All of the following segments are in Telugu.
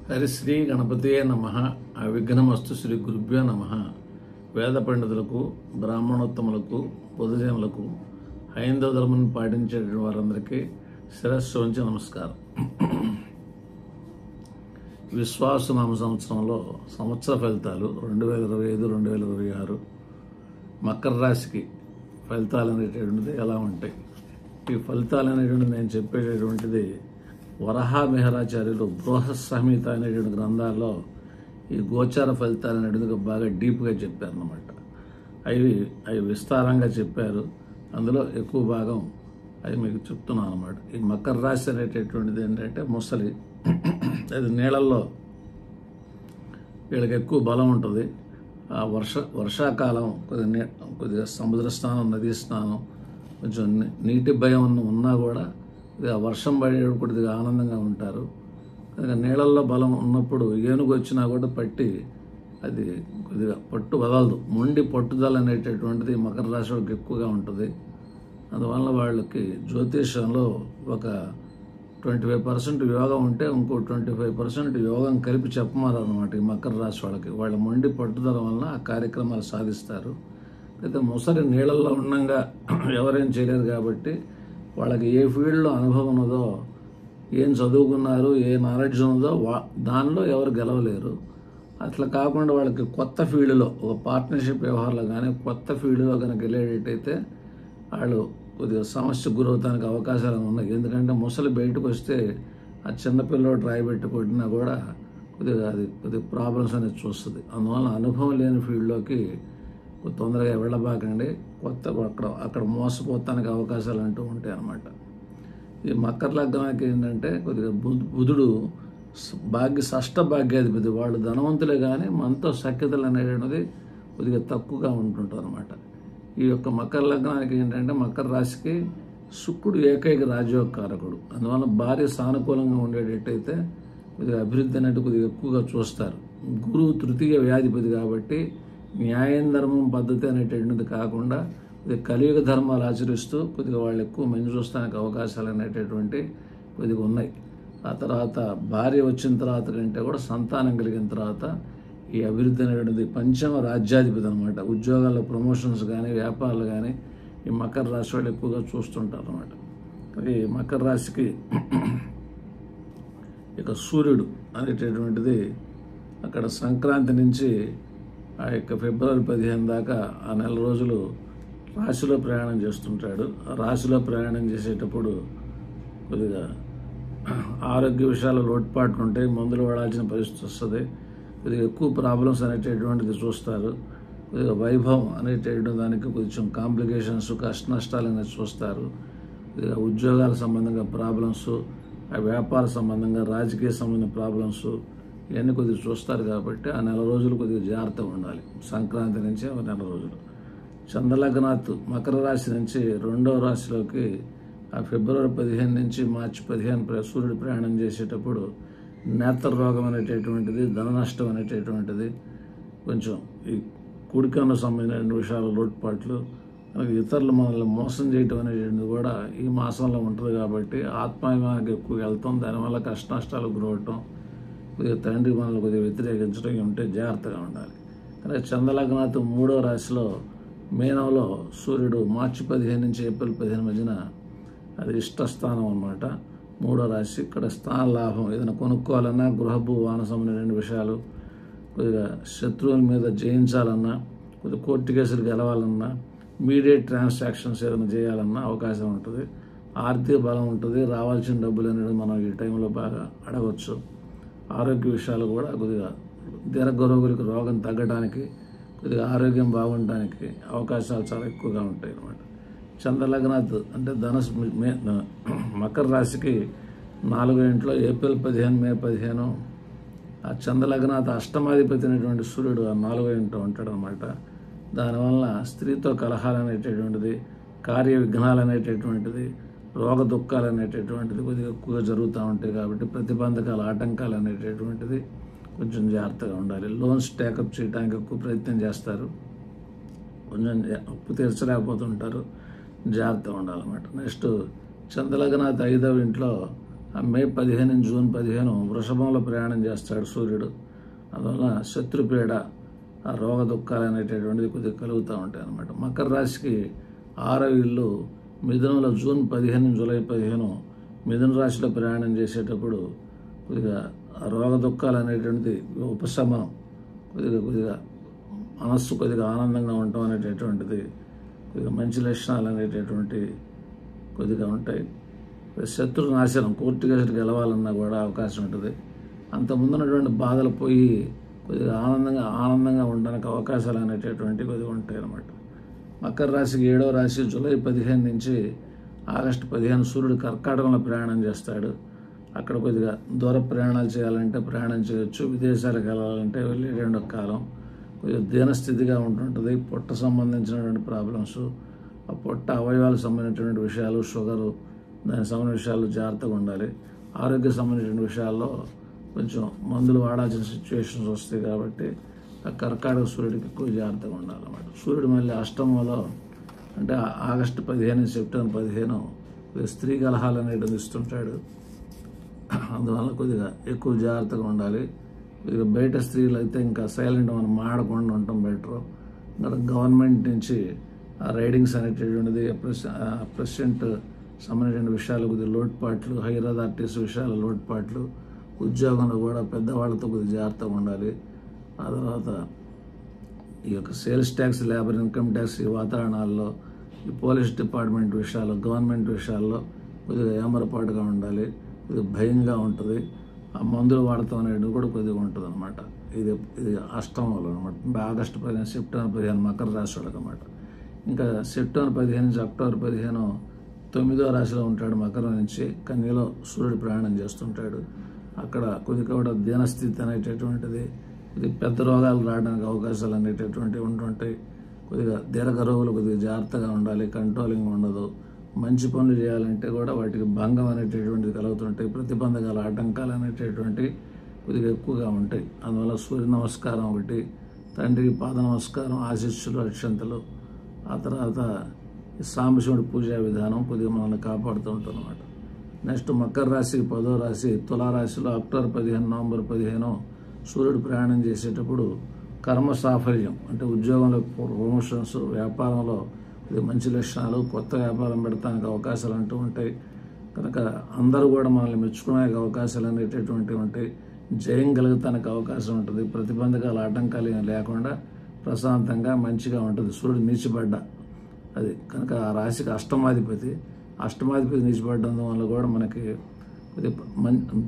హరిశ్రీ గణపతియే నమః. అవిఘ్నమస్తు శ్రీ గురుభ్యో నమః. వేద పండితులకు, బ్రాహ్మణోత్తములకు, పొదుజనులకు, హైందవ ధర్మాన్ని పాటించే వారందరికీ శిరస్సు వంచి నమస్కారం. విశ్వాసనామ సంవత్సరంలో సంవత్సర ఫలితాలు 2025-2026 మకర రాశికి ఫలితాలు అనేటువంటిది ఎలా ఉంటాయి? ఈ ఫలితాలు అనేటువంటిది నేను చెప్పేటటువంటిది వరహా మెహరాచార్యులు బృహత్ సంహిత అనేటువంటి గ్రంథాల్లో ఈ గోచార ఫలితాలు అనేటువంటిది బాగా డీప్గా చెప్పారన్నమాట. అవి విస్తారంగా చెప్పారు. అందులో ఎక్కువ భాగం అది మీకు చెప్తున్నాను అనమాట. ఈ మకర రాశి అనేటటువంటిది ఏంటంటే ముసలి, అది నీళ్ళల్లో వీళ్ళకి ఎక్కువ బలం ఉంటుంది. ఆ వర్షాకాలం కొద్దిగా సముద్ర స్నానం, నదీ స్నానం, కొంచెం నీటి భయం ఉన్నా కూడా కొద్దిగా వర్షం పడేటప్పుడు కొద్దిగా ఆనందంగా ఉంటారు. నీళ్ళల్లో బలం ఉన్నప్పుడు ఏనుగు వచ్చినా కూడా పట్టి అది కొద్దిగా పట్టు వదలదు. మొండి పట్టుదల అనేటటువంటిది మకర రాశి వాళ్ళకి ఎక్కువగా ఉంటుంది. అందువల్ల వాళ్ళకి జ్యోతిష్యంలో ఒక 25% యోగం ఉంటే ఇంకో 25% యోగం కలిపి చెప్పమారన్నమాట. ఈ మకర రాశి వాళ్ళకి వాళ్ళ మొండి పట్టుదల వలన ఆ కార్యక్రమాలు సాధిస్తారు. అయితే ముసలి నీళ్ళల్లో ఉండగా ఎవరేం చేయలేరు కాబట్టి వాళ్ళకి ఏ ఫీల్డ్లో అనుభవం ఉన్నదో, ఏం చదువుకున్నారు, ఏ నాలెడ్జ్ ఉన్నదో దానిలో ఎవరు గెలవలేరు. అట్లా కాకుండా వాళ్ళకి కొత్త ఫీల్డ్లో, ఒక పార్ట్నర్షిప్ వ్యవహారంలో కానీ కొత్త ఫీల్డ్లో కనుక వెళ్ళేటట్టయితే వాళ్ళు కొద్దిగా సమస్యకు గురవుతానికి అవకాశాలు ఉన్నాయి. ఎందుకంటే ముసలి బయటకు వస్తే ఆ చిన్నపిల్లడు రాయి పెట్టి కొట్టినా కూడా కొద్దిగా ప్రాబ్లమ్స్ అనేది చూస్తుంది. అందువల్ల అనుభవం లేని ఫీల్డ్లోకి తొందరగా వెళ్ళబాకండి. అక్కడ మోసపోతానికి అవకాశాలు అంటూ ఉంటాయి అన్నమాట. ఈ మకర లగ్నానికి ఏంటంటే కొద్దిగా బుధుడు షష్ఠ భాగ్యాధిపతి. వాళ్ళు ధనవంతులే కానీ మనతో సఖ్యతలు అనేటువంటిది కొద్దిగా తక్కువగా ఉంటుంటారు అన్నమాట. ఈ యొక్క మకర లగ్నానికి ఏంటంటే మకర రాశికి శుక్రుడు ఏకైక రాజయోగకారకుడు. అందువల్ల భార్య సానుకూలంగా ఉండేటట్టయితే కొద్దిగా అభివృద్ధి అనేది కొద్దిగా ఎక్కువగా చూస్తారు. గురువు తృతీయ వ్యాధిపతి కాబట్టి న్యాయం, ధర్మం, పద్ధతి అనేటటువంటిది కాకుండా కొద్దిగా కలియుగ ధర్మాలు ఆచరిస్తూ కొద్దిగా వాళ్ళు ఎక్కువ మంచి చూస్తానికి అవకాశాలు అనేటటువంటి కొద్దిగా ఉన్నాయి. ఆ తర్వాత భార్య వచ్చిన తర్వాత కంటే కూడా సంతానం కలిగిన తర్వాత ఈ అభివృద్ధి అనేటువంటిది పంచమ రాజ్యాధిపతి అనమాట. ఉద్యోగాల్లో ప్రమోషన్స్ కానీ, వ్యాపారాలు కానీ ఈ మకర రాశి వాళ్ళు ఎక్కువగా చూస్తుంటారు అనమాట. ఈ మకర రాశికి ఇక సూర్యుడు అనేటటువంటిది అక్కడ సంక్రాంతి నుంచి ఆ యొక్క ఫిబ్రవరి 15 దాకా ఆ నెల రోజులు రాశిలో ప్రయాణం చేస్తుంటాడు. ఆ రాశిలో ప్రయాణం చేసేటప్పుడు కొద్దిగా ఆరోగ్య విషయాలు లోటుపాట్లు ఉంటాయి. మందులు వాడాల్సిన పరిస్థితి వస్తుంది. కొద్దిగా ఎక్కువ ప్రాబ్లమ్స్ అనేటటువంటిది చూస్తారు. కొద్దిగా వైభవం అనేటటువంటి దానికి కొంచెం కాంప్లికేషన్స్, కష్ట నష్టాలు అనేది చూస్తారు. కొద్దిగా ఉద్యోగాల సంబంధంగా ప్రాబ్లమ్స్, ఆ వ్యాపార సంబంధంగా, రాజకీయ సంబంధించిన ప్రాబ్లమ్స్ ఇవన్నీ కొద్దిగా చూస్తారు. కాబట్టి ఆ నెల రోజులు కొద్దిగా జాగ్రత్తగా ఉండాలి. సంక్రాంతి నుంచి ఒక నెల రోజులు. చంద్రలగ్నాత్ మకర రాశి నుంచి 2వ రాశిలోకి ఆ ఫిబ్రవరి 15 నుంచి మార్చి 15 సూర్యుడు ప్రయాణం చేసేటప్పుడు నేత్ర రోగం అనేటటువంటిది, ధన నష్టం అనేటటువంటిది, కొంచెం ఈ కుడికన్ను సంబంధించిన విషయాలు లోటుపాట్లు, మనకి ఇతరులు మనల్ని మోసం చేయటం అనేటువంటిది కూడా ఈ మాసంలో ఉంటుంది. కాబట్టి ఆత్మాభిమానానికి ఎక్కువ వెళ్తాం. దానివల్ల కష్ట నష్టాలు గురవటం, కొద్దిగా తండ్రి మనల్ని కొద్దిగా వ్యతిరేకించడం ఉంటే జాగ్రత్తగా ఉండాలి. కానీ చంద్రలగ్నాత్ 3వ రాశిలో మీనంలో సూర్యుడు మార్చి 15 నుంచి ఏప్రిల్ 15 మధ్యన అది ఇష్టస్థానం అన్నమాట. 3వ రాశి. ఇక్కడ స్థాన లాభం, ఏదైనా కొనుక్కోవాలన్నా, గృహభూ వాహన సంబంధించిన విషయాలు, కొద్దిగా శత్రువుల మీద జయించాలన్నా, కొద్దిగా కోర్టు కేసులు గెలవాలన్నా, మీడియేట్ ట్రాన్సాక్షన్స్ ఏదైనా చేయాలన్నా అవకాశం ఉంటుంది. ఆర్థిక బలం ఉంటుంది. రావాల్సిన డబ్బులు అనేది మనం ఈ టైంలో బాగా అడగవచ్చు. ఆరోగ్య విషయాలు కూడా కొద్దిగా దీర్ఘరోగులకు రోగం తగ్గడానికి, కొద్దిగా ఆరోగ్యం బాగుండడానికి అవకాశాలు చాలా ఎక్కువగా ఉంటాయి అన్నమాట. చంద్రలగ్నాత్ అంటే మకర రాశికి 4వ ఇంట్లో ఏప్రిల్ 15, మే 15 ఆ చంద్రలగ్నాత్ అష్టమాధిపతి అయినటువంటి సూర్యుడు ఆ 4వ ఇంట్లో ఉంటాడు అనమాట. దానివల్ల స్త్రీతో కలహాలు అనేటటువంటిది, కార్య విఘ్నాలు అనేటటువంటిది, రోగ దుఃఖాలు అనేటటువంటిది కొద్దిగా ఎక్కువగా జరుగుతూ ఉంటాయి. కాబట్టి ప్రతిబంధకాలు, ఆటంకాలు అనేటటువంటిది కొంచెం జాగ్రత్తగా ఉండాలి. లోన్స్ టేకప్ చేయడానికి ఎక్కువ ప్రయత్నం చేస్తారు. కొంచెం అప్పు తీర్చలేకపోతుంటారు. జాగ్రత్తగా ఉండాలన్నమాట. నెక్స్ట్ చంద్రలగ్నాత్ 5వ ఇంట్లో మే 15 జూన్ 15 వృషభంలో ప్రయాణం చేస్తాడు సూర్యుడు. అందువల్ల శత్రుపీడ, ఆ రోగ దుఃఖాలు అనేటటువంటిది కొద్దిగా కలుగుతూ ఉంటాయి అన్నమాట. మకర రాశికి 6వ ఇల్లు మిథునంలో జూన్ 15 జూలై 15 మిథున రాశిలో ప్రయాణం చేసేటప్పుడు కొద్దిగా రోగ దుఃఖాలు అనేటువంటిది ఉపశమనం, కొద్దిగా మనస్సు కొద్దిగా ఆనందంగా ఉండటం అనేటటువంటిది, కొద్దిగా మంచి లక్షణాలు అనేటటువంటి కొద్దిగా ఉంటాయి. శత్రు నాశనం, కోర్టు కేసులు గెలవాలన్నా కూడా అవకాశం ఉంటుంది. అంత ముందున్నటువంటి బాధలు పోయి కొద్దిగా ఆనందంగా ఉండడానికి అవకాశాలు అనేటటువంటి కొద్దిగా ఉంటాయి అన్నమాట. మకర రాశికి 7వ రాశి జూలై 15 నుంచి ఆగస్టు 15 సూర్యుడు కర్కాటకంలో ప్రయాణం చేస్తాడు. అక్కడ కొద్దిగా దూర ప్రయాణాలు చేయాలంటే ప్రయాణం చేయొచ్చు, విదేశాలకు వెళ్ళాలంటే వెళ్ళేటువంటి కాలం. కొద్దిగా దీనస్థితిగా ఉంటుంటుంది. పొట్ట సంబంధించినటువంటి ప్రాబ్లమ్స్, ఆ పొట్ట అవయవాలకు సంబంధించినటువంటి విషయాలు, షుగరు, దానికి సంబంధించిన విషయాలు జాగ్రత్తగా ఉండాలి. ఆరోగ్య సంబంధించిన విషయాల్లో కొంచెం మందులు వాడాల్సిన సిచ్యువేషన్స్ వస్తాయి. కాబట్టి ఆ కర్కాటక సూర్యుడికి ఎక్కువ జాగ్రత్తగా ఉండాలన్నమాట. సూర్యుడు మళ్ళీ అష్టమంలో అంటే ఆగస్టు 15 సెప్టెంబర్ 15 స్త్రీ కలహాలు అనేటివి ఇస్తుంటాడు. అందువల్ల కొద్దిగా ఎక్కువ జాగ్రత్తగా ఉండాలి. కొద్దిగా బయట స్త్రీలు అయితే ఇంకా సైలెంట్, మనం మాడకుండా ఉండటం బెటరు. ఇంకా గవర్నమెంట్ నుంచి ఆ రైడింగ్స్ అనేటటువంటిది ప్రెసిడెంట్ సంబంధించిన విషయాలు కొద్దిగా లోటుపాట్లు, హైర్ అథారిటీస్ విషయాల లోటుపాట్లు, ఉద్యోగంలో కూడా పెద్దవాళ్ళతో కొద్దిగా జాగ్రత్తగా ఉండాలి. ఆ తర్వాత ఈ యొక్క sales tax, labour income tax ఈ వాతావరణాల్లో, ఈ పోలీస్ డిపార్ట్మెంట్ విషయాలు, గవర్నమెంట్ విషయాల్లో కొద్దిగా ఏమరపాటుగా ఉండాలి. కొద్దిగా భయంగా ఉంటుంది. ఆ మందులు వాడతాం అనేది కూడా కొద్దిగా ఉంటుంది అనమాట. ఇది అష్టమంలో అనమాట. ఆగస్టు 15 సెప్టెంబర్ 15 మకర రాశి వాళ్ళకి అన్నమాట. ఇంకా సెప్టెంబర్ 15 నుంచి అక్టోబర్ 15 9వ రాశిలో ఉంటాడు. మకరం నుంచి కన్యలో సూర్యుడు ప్రయాణం చేస్తుంటాడు. అక్కడ కొద్దిగా కూడా దీనస్థితి అనేటటువంటిది, ఇది పెద్ద రోగాలు రావడానికి అవకాశాలు అనేటటువంటివి ఉంటుంటాయి. కొద్దిగా దీర్ఘ రోగులు కొద్దిగా జాగ్రత్తగా ఉండాలి, కంట్రోలింగ్ ఉండదు. మంచి పనులు చేయాలంటే కూడా వాటికి భంగం అనేటటువంటిది కలుగుతుంటాయి. ప్రతిబంధకాలు, ఆటంకాలు అనేటటువంటివి కొద్దిగా ఎక్కువగా ఉంటాయి. అందువల్ల సూర్య నమస్కారం ఒకటి, తండ్రికి పాద నమస్కారం, ఆశీస్సులు, అక్షంతలు, ఆ తర్వాత సాంబశివుడి పూజా విధానం కొద్దిగా మనల్ని కాపాడుతూ ఉంటుంది అన్నమాట. నెక్స్ట్ మకర రాశికి 10వ రాశి తులారాశిలో అక్టోబర్ 15 నవంబర్ 15 సూర్యుడు ప్రయాణం చేసేటప్పుడు కర్మ సాఫల్యం, అంటే ఉద్యోగంలో ప్రమోషన్స్, వ్యాపారంలో ఇది మంచి లక్షణాలు, కొత్త వ్యాపారం పెడతానికి అవకాశాలు అంటూ ఉంటాయి. కనుక అందరూ కూడా మనల్ని మెచ్చుకునే అవకాశాలు అనేటటువంటివి ఉంటాయి. జయం కలుగుతానికి అవకాశం ఉంటుంది. ప్రతిబంధకాలు, ఆటంకాలు ఏం లేకుండా ప్రశాంతంగా మంచిగా ఉంటుంది. సూర్యుడు నీచిపడ్డ అది కనుక ఆ రాశికి అష్టమాధిపతి నీచిపడ్డం వల్ల కూడా మనకి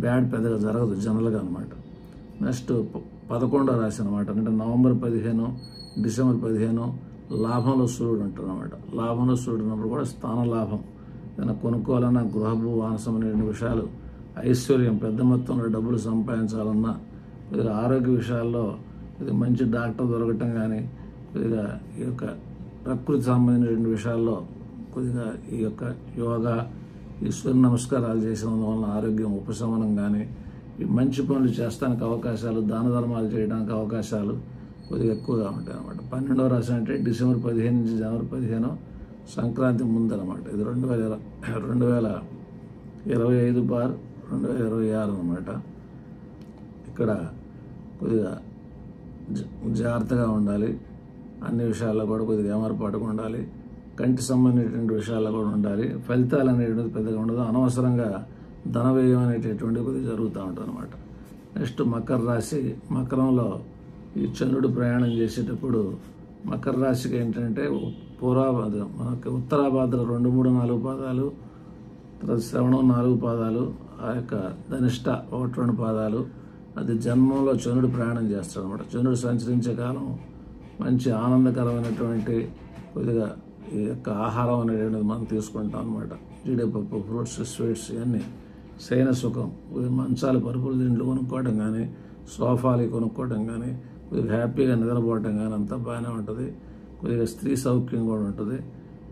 బ్యాడ్ పెద్దగా జరగదు జనరల్గా అనమాట. నెక్స్ట్ 11వ రాశి అనమాట. అంటే నవంబర్ 15 డిసెంబర్ 15 లాభంలో సూర్యుడు ఉంటాడు అనమాట. లాభంలో సూర్యుడు ఉన్నప్పుడు కూడా స్థాన లాభం, ఏదైనా కొనుక్కోవాలన్నా, గృహభూ వానసమైన విషయాలు, ఐశ్వర్యం, పెద్ద మొత్తంలో డబ్బులు సంపాదించాలన్నా, కొద్దిగా ఆరోగ్య విషయాల్లో ఇది మంచి డాక్టర్ దొరకటం కానీ, కొద్దిగా ఈ యొక్క ప్రకృతి సంబంధించిన విషయాల్లో కొద్దిగా ఈ యొక్క యోగా, ఈ సూర్య నమస్కారాలు చేసినందువలన ఆరోగ్యం ఉపశమనం కానీ, ఈ మంచి పనులు చేస్తానికి అవకాశాలు, దాన ధర్మాలు చేయడానికి అవకాశాలు కొద్దిగా ఎక్కువగా ఉంటాయి అన్నమాట. 12వ రాశి అంటే డిసెంబర్ 15 నుంచి జనవరి 15 సంక్రాంతి ముందు అనమాట. ఇది 2025/2026 అనమాట. ఇక్కడ కొద్దిగా జాగ్రత్తగా ఉండాలి. అన్ని విషయాల్లో కూడా కొద్దిగా ఏమరపాటుగా ఉండాలి. కంటి సంబంధించినటువంటి విషయాల్లో కూడా ఉండాలి. ఫలితాలు అనేటువంటిది పెద్దగా ఉండదు. అనవసరంగా ధన వ్యయం అనేటటువంటిది కొద్దిగా జరుగుతూ ఉంటుంది అనమాట. నెక్స్ట్ మకర రాశి. మకరంలో ఈ చంద్రుడు ప్రయాణం చేసేటప్పుడు మకర రాశికి ఏంటంటే పూర్వాభాద్ర, మనకి ఉత్తరాభాద్ర 2, 3, 4 పాదాలు, తర్వాత శ్రవణం 4 పాదాలు, ఆ యొక్క ధనిష్ట 1, 2 పాదాలు, అది జన్మంలో చంద్రుడు ప్రయాణం చేస్తాడు అనమాట. చంద్రుడు సంచరించే కాలం మంచి ఆనందకరమైనటువంటి కొద్దిగా ఈ యొక్క ఆహారం అనేటువంటిది మనం తీసుకుంటాం అనమాట. జీడిపప్పు, ఫ్రూట్స్, స్వీట్స్ ఇవన్నీ, శయన సుఖం, మంచాలు, పరుపులు, దిండ్లు కొనుక్కోవడం కానీ, సోఫాలు కొనుక్కోవడం కానీ, కొద్దిగా హ్యాపీగా నిద్రపోవటం కానీ అంతా బాగానే ఉంటుంది. కొద్దిగా స్త్రీ సౌఖ్యం కూడా ఉంటుంది.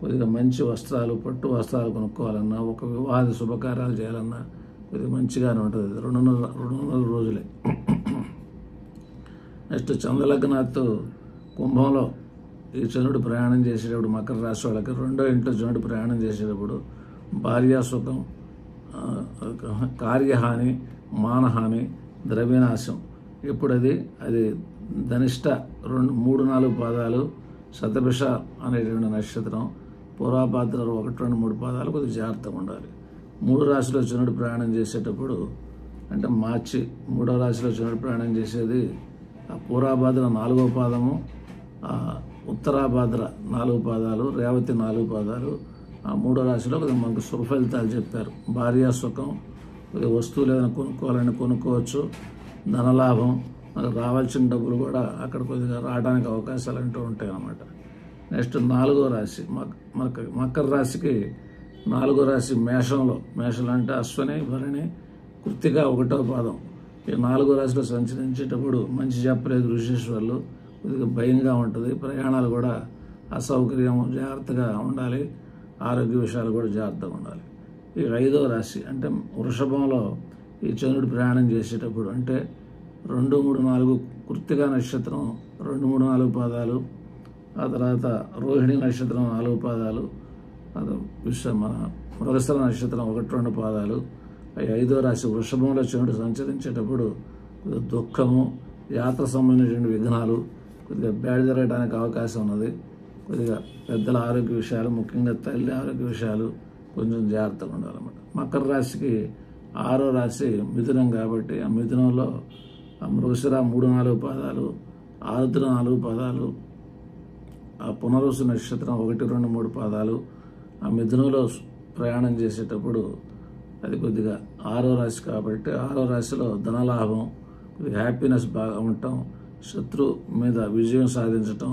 కొద్దిగా మంచి వస్త్రాలు, పట్టు వస్త్రాలు కొనుక్కోవాలన్నా, ఒక వివాహ శుభకార్యాలు చేయాలన్నా కొద్దిగా మంచిగానే ఉంటుంది. 200 రోజులే. నెక్స్ట్ చంద్రలగ్నాథ్ కుంభంలో ఈ చంద్రుడు ప్రయాణం చేసేటప్పుడు మకర రాశి వాళ్ళకి 2వ ఇంట్లో చంద్రుడు ప్రయాణం చేసేటప్పుడు భార్యా సుఖం, కార్యహాని, మానహాని, ద్రవ్యనాశం. ఇప్పుడు అది ధనిష్ట 3, 4 పాదాలు, శతభిష అనేటువంటి నక్షత్రం, పూర్వభాద్ర 1, 2, 3 పాదాలు కొద్దిగా జాగ్రత్తగా ఉండాలి. 3 రాశిలో చంద్రుడు ప్రయాణం చేసేటప్పుడు అంటే మార్చి 3వ రాశిలో చంద్రుడు ప్రయాణం చేసేది పూర్వభాద్ర 4వ పాదము, ఉత్తరాభాద్ర 4 పాదాలు, రేవతి 4 పాదాలు. 3వ రాశిలో కొద్దిగా మనకు శుభ ఫలితాలు చెప్పారు. భార్య సుఖం, కొద్దిగా వస్తువులు ఏదైనా కొనుక్కోవాలని కొనుక్కోవచ్చు, ధనలాభం, మనకు రావాల్సిన డబ్బులు కూడా అక్కడ కొద్దిగా రావడానికి అవకాశాలు అంటూ ఉంటాయి అన్నమాట. నెక్స్ట్ 4వ రాశి మకర రాశికి 4వ రాశి మేషంలో అంటే అశ్వని, భరణి, కృత్తిక 1వ పాదం. ఈ 4వ రాశిలో సంచరించేటప్పుడు మంచి చెప్పలేదు ఋషీశ్వర్లు, కొద్దిగా భయంగా ఉంటుంది. ప్రయాణాలు కూడా అసౌకర్యం, జాగ్రత్తగా ఉండాలి. ఆరోగ్య విషయాలు కూడా జాగ్రత్తగా ఉండాలి. ఈ 5వ రాశి అంటే వృషభంలో ఈ చంద్రుడు ప్రయాణం చేసేటప్పుడు అంటే 2, 3, 4 కృత్తిక నక్షత్రం 2, 3, 4 పాదాలు, ఆ తర్వాత రోహిణి నక్షత్రం 4 పాదాలు, మన మృగశిర నక్షత్రం 1, 2 పాదాలు. 5వ రాశి వృషభంలో చంద్రుడు సంచరించేటప్పుడు కొద్దిగా దుఃఖము, యాత్ర సంబంధించిన విఘ్నాలు, కొద్దిగా బ్యాడ్ జరగడానికి అవకాశం ఉన్నది. కొద్దిగా పెద్దల ఆరోగ్య విషయాలు, ముఖ్యంగా తల్లి ఆరోగ్య విషయాలు కొంచెం జాగ్రత్తగా ఉండాలన్నమాట. మకర రాశికి 6వ రాశి మిథునం కాబట్టి ఆ మిథునంలో మృగశిర 3, 4 పాదాలు, ఆరుద్ర 4 పాదాలు, ఆ పునర్వసు నక్షత్రం 1, 2, 3 పాదాలు. ఆ మిథునంలో ప్రయాణం చేసేటప్పుడు అది కొద్దిగా 6వ రాశి కాబట్టి 6వ రాశిలో ధనలాభం, కొద్దిగా హ్యాపీనెస్ బాగా ఉండటం, శత్రు మీద విజయం సాధించటం,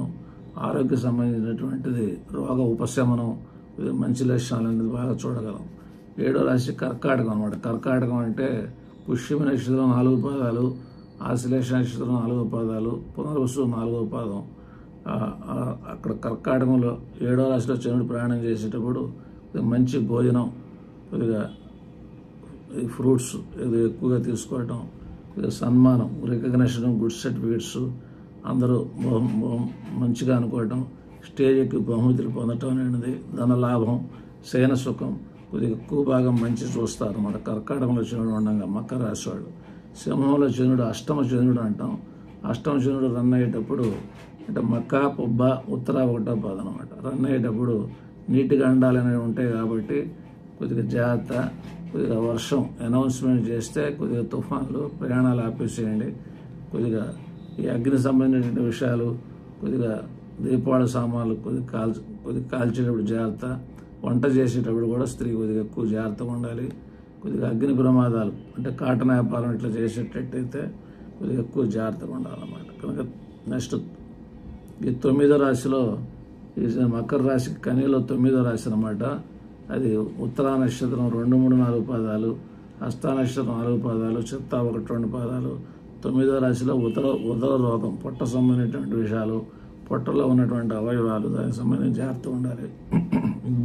ఆరోగ్య సంబంధించినటువంటిది రోగ ఉపశమనం, మంచి లక్షణాలు అనేది బాగా చూడగలం. 7వ రాశి కర్కాటకం అన్నమాట. కర్కాటకం అంటే పుష్యమి నక్షత్రం 4 పాదాలు, ఆశ్లేష నక్షత్రం 4 పాదాలు, పునర్వసు 4వ పాదం. అక్కడ కర్కాటకంలో 7వ రాశిలో చంద్రుడు ప్రయాణం చేసేటప్పుడు మంచి భోజనం, కొద్దిగా ఫ్రూట్స్ ఎక్కువగా తీసుకోవటం, సన్మానం, రికగ్నిషన్, గుడ్ సర్టిఫికేట్స్, అందరూ మంచిగా అనుకోవటం, స్టేజ్ ఎక్కి బహుమతులు పొందటం అనేది, ధనలాభం, శయన సుఖం, కొద్దిగా ఎక్కువ భాగం మంచి చూస్తారు అన్నమాట. కర్కాటకంలో చంద్రుడు ఉండగా మకర రాశి వాళ్ళు. సింహంలో చంద్రుడు అష్టమ చంద్రుడు అంటాం. అష్టమ చంద్రుడు రన్ అయ్యేటప్పుడు అంటే మక్క, పుబ్బ, ఉత్తర 1వ పాదం అనమాట. రన్ అయ్యేటప్పుడు నీటిగా అండాలు అనేవి ఉంటాయి కాబట్టి కొద్దిగా జాగ్రత్త. కొద్దిగా వర్షం అనౌన్స్మెంట్ చేస్తే కొద్దిగా తుఫాన్లు, ప్రయాణాలు ఆపేసేయండి. కొద్దిగా ఈ అగ్ని సంబంధించిన విషయాలు, కొద్దిగా దీపావళి సామాన్లు కొద్దిగా కాల్చేటప్పుడు జాగ్రత్త. వంట చేసేటప్పుడు కూడా స్త్రీ కొద్దిగా ఎక్కువ జాగ్రత్తగా ఉండాలి. కొద్దిగా అగ్ని ప్రమాదాలు అంటే కాటన్ వ్యాపారం ఇట్లా చేసేటట్టయితే కొద్దిగా ఎక్కువ జాగ్రత్తగా ఉండాలన్నమాట. కనుక నెక్స్ట్ ఈ 9వ రాశిలో ఈ మకర రాశికి కన్యలో 9వ రాశి అన్నమాట. అది ఉత్తరా నక్షత్రం 2, 3, 4 పాదాలు, హస్త నక్షత్రం 4 పాదాలు, చిత్త 1, 2 పాదాలు. 9వ రాశిలో ఉదర రోగం, పొట్ట సంబంధించినటువంటి విషయాలు, పొట్టలో ఉన్నటువంటి అవయవాలు, దానికి సంబంధించి జాగ్రత్తగా ఉండాలి.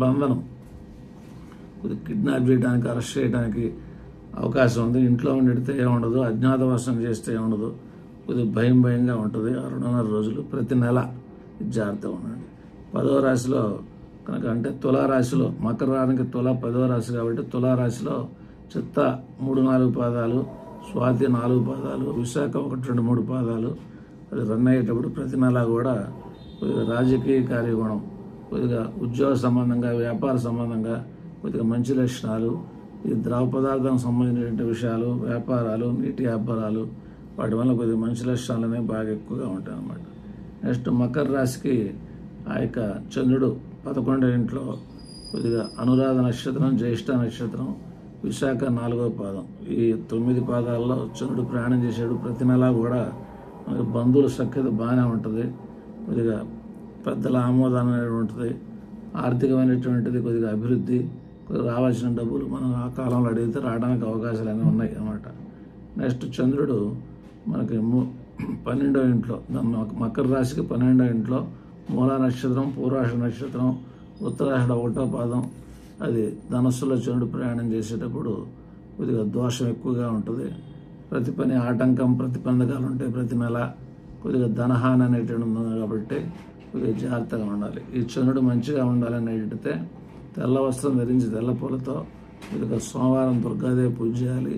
బంధనం, కొద్దిగా కిడ్నాప్ చేయడానికి, అరెస్ట్ చేయడానికి అవకాశం ఉంది. ఇంట్లో ఉండితే ఏముండదు, అజ్ఞాతవాసం చేస్తే ఏముండదు, కొద్దిగా భయంగా ఉంటుంది. 2.5 రోజులు ప్రతి నెల జాగ్రత్తగా ఉండండి. 10వ రాశిలో కనుక అంటే తులారాశిలో, మకర రాశికి 10వ రాశి కాబట్టి తులారాశిలో చిత్త 3, 4 పాదాలు, స్వాతి 4 పాదాలు, విశాఖ 1, 2, 3 పాదాలు. అది రన్ అయ్యేటప్పుడు ప్రతి నెల కూడా కొద్దిగా రాజకీయ కార్యగుణం, కొద్దిగా ఉద్యోగ సంబంధంగా, వ్యాపార సంబంధంగా కొద్దిగా మంచి లక్షణాలు, ఈ ద్రవ పదార్థానికి సంబంధించిన విషయాలు, వ్యాపారాలు, నీటి వ్యాపారాలు, వాటి వల్ల కొద్దిగా మంచి లక్షణాలు అనేవి బాగా ఎక్కువగా ఉంటాయి అన్నమాట. నెక్స్ట్ మకర రాశికి ఆ యొక్క చంద్రుడు 11వ ఇంట్లో కొద్దిగా అనురాధ నక్షత్రం, జ్యేష్ఠ నక్షత్రం, విశాఖ 4వ పాదం. ఈ 9 పాదాల్లో చంద్రుడు ప్రయాణం చేసాడు. ప్రతి నెల కూడా బంధువుల సఖ్యత బాగానే ఉంటుంది, కొద్దిగా పెద్దల ఆమోదం అనేది ఉంటుంది, ఆర్థికమైనటువంటిది కొద్దిగా అభివృద్ధి, కొద్దిగా రావాల్సిన డబ్బులు మనం ఆ కాలంలో అడిగితే రావడానికి అవకాశాలు అనేవి ఉన్నాయి అన్నమాట. నెక్స్ట్ చంద్రుడు మనకి 12వ ఇంట్లో, మకర రాశికి 12వ ఇంట్లో మూలా నక్షత్రం, పూర్వాష నక్షత్రం, ఉత్తరాషాఢ 1వ పాదం. అది ధనస్సులో చంద్రుడు ప్రయాణం చేసేటప్పుడు కొద్దిగా దోషం ఎక్కువగా ఉంటుంది. ప్రతి పని ఆటంకం, ప్రతిబంధకాలు ఉంటాయి. ప్రతి నెల కొద్దిగా ధనహాని అనేటువంటి ఉంది కాబట్టి కొద్దిగా జాగ్రత్తగా ఉండాలి. ఈ చంద్రుడు మంచిగా ఉండాలని అడిగితే తెల్ల వస్త్రం ధరించి తెల్ల పూలతో కొద్దిగా సోమవారం దుర్గాదేవి పూజ చేయాలి,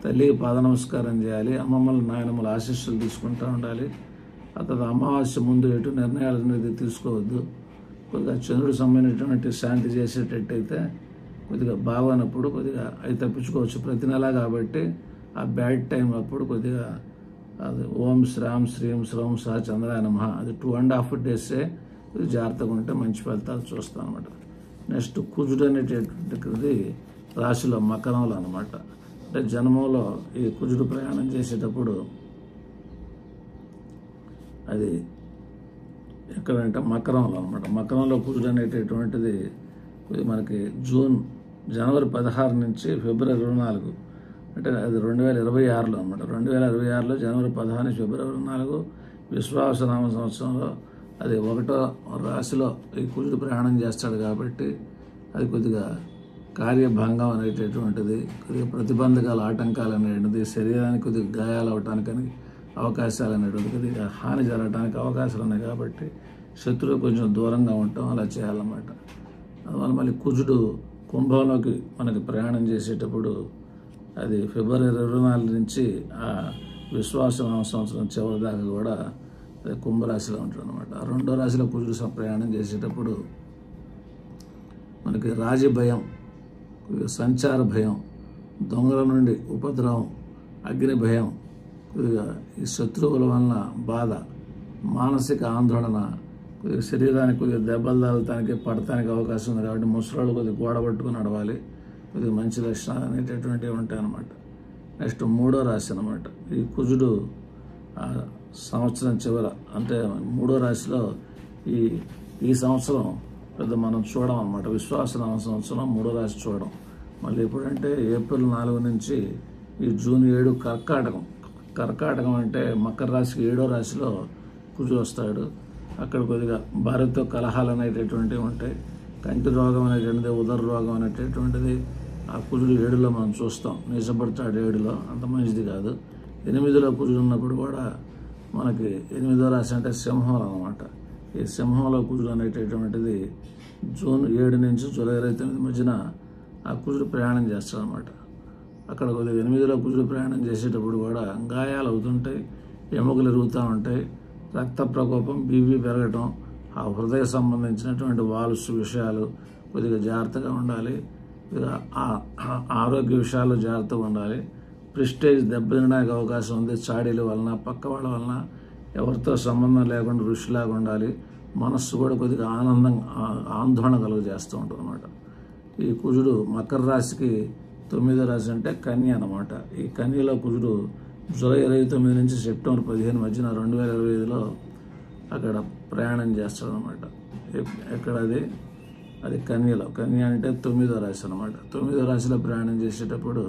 తల్లికి పాద నమస్కారం చేయాలి, అమ్మమ్మల నాయనమ్మల ఆశీస్సులు తీసుకుంటూ ఉండాలి. ఆ తర్వాత అమావాస్య ముందు ఎటు నిర్ణయాలు అనేది తీసుకోవద్దు. కొద్దిగా చంద్రుడు సంబంధించినటువంటి శాంతి చేసేటట్టయితే కొద్దిగా బాగోనప్పుడు కొద్దిగా అవి తప్పించుకోవచ్చు ప్రతి నెల. కాబట్టి ఆ బ్యాడ్ టైం అప్పుడు కొద్దిగా అది ఓం శ్రాం శ్రీం శ్రౌం సహ చంద్రాయ నమః అది 2.5 డేసే జాగ్రత్తగా ఉంటే మంచి ఫలితాలు చూస్తాం అనమాట. నెక్స్ట్ కుజుడు అనేటటువంటిది రాశిలో మకరంలో అనమాట. అంటే జన్మంలో ఈ కుజుడు ప్రయాణం చేసేటప్పుడు అది ఎక్కడంటే మకరంలో అనమాట. మకరంలో కుజుడు అనేటటువంటిది మనకి జనవరి 16 నుంచి ఫిబ్రవరి 24, అంటే అది 2026లో అనమాట. 2026లో జనవరి 16 నుంచి ఫిబ్రవరి 24 విశ్వావసనామ సంవత్సరంలో అది 1వ రాశిలో ఈ కుజుడు ప్రయాణం చేస్తాడు. కాబట్టి అది కొద్దిగా కార్యభంగం అనేటటువంటిది, కొద్దిగా ప్రతిబంధకాలు ఆటంకాలు అనేటువంటిది, శరీరానికి కొద్దిగా గాయాలు అవటానికని అవకాశాలు అనేటువంటి కొద్దిగా హాని జరగడానికి అవకాశాలు ఉన్నాయి. కాబట్టి శత్రువు కొంచెం దూరంగా ఉండటం అలా చేయాలన్నమాట. అందువల్ల మళ్ళీ కుజుడు కుంభంలోకి మనకి ప్రయాణం చేసేటప్పుడు అది ఫిబ్రవరి 24 నుంచి ఆ విశ్వాసనామ సంవత్సరం చివరి దాకా కూడా అది కుంభరాశిలో ఉంటుంది అనమాట. 2వ రాశిలో కుజుడు ప్రయాణం చేసేటప్పుడు మనకి రాజభయం, సంచార భయం, దొంగల నుండి ఉపద్రవం, అగ్ని భయం, కొద్దిగా ఈ శత్రువుల వలన బాధ, మానసిక ఆందోళన, కొద్దిగా శరీరానికి కొద్దిగా దెబ్బలు తగలటానికి పడటానికి అవకాశం ఉంది. కాబట్టి ముసలాళ్ళు కొద్దిగా గోడ పట్టుకుని నడవాలి. కొద్దిగా మంచి లక్షణాలు అనేటటువంటివి ఉంటాయి అన్నమాట. నెక్స్ట్ 3వ రాశి అనమాట. ఈ కుజుడు సంవత్సరం చివర అంటే 3వ రాశిలో ఈ సంవత్సరం పెద్ద మనం చూడం అనమాట. విశ్వాసనామ సంవత్సరం 3వ రాశి చూడడం. మళ్ళీ ఎప్పుడంటే ఏప్రిల్ 4 నుంచి ఈ జూన్ 7 కర్కాటకం అంటే మకర రాశికి 7వ రాశిలో కుజుడు వస్తాడు. అక్కడ కొద్దిగా భార్యతో కలహాలు అనేటటువంటివి ఉంటాయి. కంటి రోగం అనేటువంటిది, ఉదర రోగం అనేటటువంటిది ఆ కుజుడు 7లో మనం చూస్తాం. నీచబడతాడు 7లో, అంత మంచిది కాదు. 8లో కుజుడు ఉన్నప్పుడు కూడా మనకి 8వ రాశి అంటే సింహం అనమాట. ఈ సింహంలో కుజుడు అనేటటువంటిది జూన్ 7 నుంచి జూలై 29 మధ్యన ఆ కుజుడు ప్రయాణం చేస్తాడు అనమాట. అక్కడ కొద్దిగా 8లో కుజుడు ప్రయాణం చేసేటప్పుడు కూడా గాయాలు అవుతుంటాయి, ఎముకలు ఎరుగుతూ ఉంటాయి, రక్త ప్రకోపం, బీపీ పెరగటం, ఆ హృదయ సంబంధించినటువంటి వాల్వ్స్ విషయాలు కొద్దిగా జాగ్రత్తగా ఉండాలి. ఆరోగ్య విషయాల్లో జాగ్రత్తగా ఉండాలి. ప్రెస్టేజ్ దెబ్బతినడానికి అవకాశం ఉంది. చాడీల వలన, పక్క వాళ్ళ వలన, ఎవరితో సంబంధం లేకుండా ఋషిలాగా ఉండాలి. మనస్సు కూడా కొద్దిగా ఆందోళన కలుగజేస్తూ ఉంటుంది అనమాట. ఈ కుజుడు మకర రాశికి 9వ రాశి అంటే కన్య అనమాట. ఈ కన్యలో కుజుడు జూలై 29 నుంచి సెప్టెంబర్ 15 మధ్యన 2025లో అక్కడ ప్రయాణం చేస్తాడు అనమాట. ఎక్కడ అది కన్యలో. కన్య అంటే 9వ రాశి అనమాట. 9వ రాశిలో ప్రయాణం చేసేటప్పుడు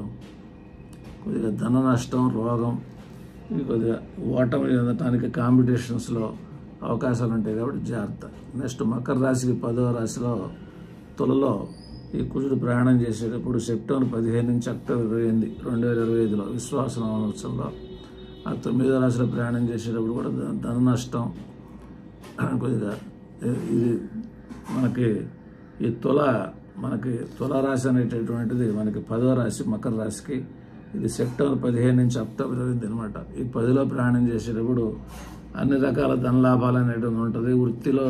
కొద్దిగా ధన నష్టం, రోగం, కొద్దిగా ఓటమి చెందటానికి కాంపిటీషన్స్లో అవకాశాలు ఉంటాయి. కాబట్టి జాగ్రత్త. నెక్స్ట్ మకర రాశికి 10వ రాశిలో తులలో ఈ కుజుడు ప్రయాణం చేసేటప్పుడు సెప్టెంబర్ 15 నుంచి అక్టోబర్ 28, 2025లో విశ్వాసనామ సంవత్సరంలో ఆ 9వ రాశిలో ప్రయాణం చేసేటప్పుడు కూడా ధన నష్టం, కొద్దిగా ఇది మనకి ఈ తులారాశి అనేటటువంటిది మనకి 10వ రాశి మకర రాశికి. ఇది సెప్టెంబర్ 15 నుంచి అక్టోబర్ 28 అనమాట. ఈ 10లో ప్రయాణం చేసేటప్పుడు అన్ని రకాల ధనలాభాలు అనేటువంటి ఉంటుంది. వృత్తిలో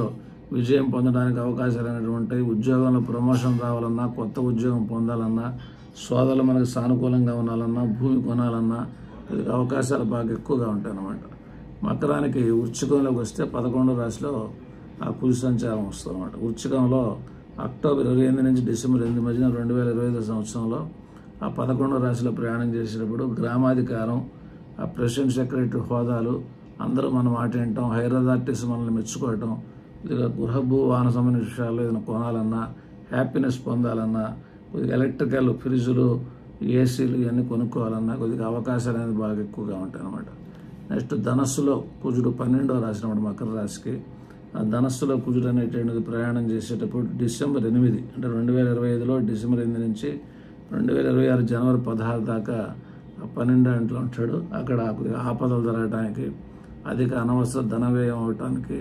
విజయం పొందడానికి అవకాశాలు అనేవి ఉంటాయి. ఉద్యోగంలో ప్రమోషన్ రావాలన్నా, కొత్త ఉద్యోగం పొందాలన్నా, సోదరులు మనకు సానుకూలంగా ఉండాలన్నా, భూమి కొనాలన్నా అవకాశాలు బాగా ఎక్కువగా ఉంటాయి అన్నమాట. మకరానికి వృశ్చికంలోకి వస్తే 11వ రాశిలో ఆ కుజు సంచారం వస్తుంది అన్నమాట. వృశ్చికంలో అక్టోబర్ 28 నుంచి డిసెంబర్ 8 మధ్యన 2025 సంవత్సరంలో ఆ 11వ రాశిలో ప్రయాణం చేసేటప్పుడు గ్రామాధికారం, ఆ ప్రెసిడెంట్ సెక్రటరీ హోదాలు, అందరూ మన మాట వినటం, హైర్ అథారిటీస్ మనల్ని మెచ్చుకోవటం, కొద్దిగా గృహభూ వాహన సంబంధించిన విషయాల్లో ఏదైనా కొనాలన్నా, హ్యాపీనెస్ పొందాలన్నా, కొద్దిగా ఎలక్ట్రికల్ ఫ్రిడ్జులు, ఏసీలు ఇవన్నీ కొనుక్కోవాలన్నా కొద్దిగా అవకాశాలు అనేది బాగా ఎక్కువగా ఉంటాయి అన్నమాట. నెక్స్ట్ ధనస్సులో కుజుడు 12వ రాశి అన్నమాట మకర రాశికి. ఆ ధనస్సులో కుజుడు అనేటువంటిది ప్రయాణం చేసేటప్పుడు డిసెంబర్ 8 అంటే 2025లో డిసెంబర్ 8 నుంచి 2026 జనవరి 16 దాకా 12 ఇంట్లో ఉంటాడు. అక్కడ ఆపదలు జరగడానికి, అధిక అనవసర ధన వ్యయం అవటానికి,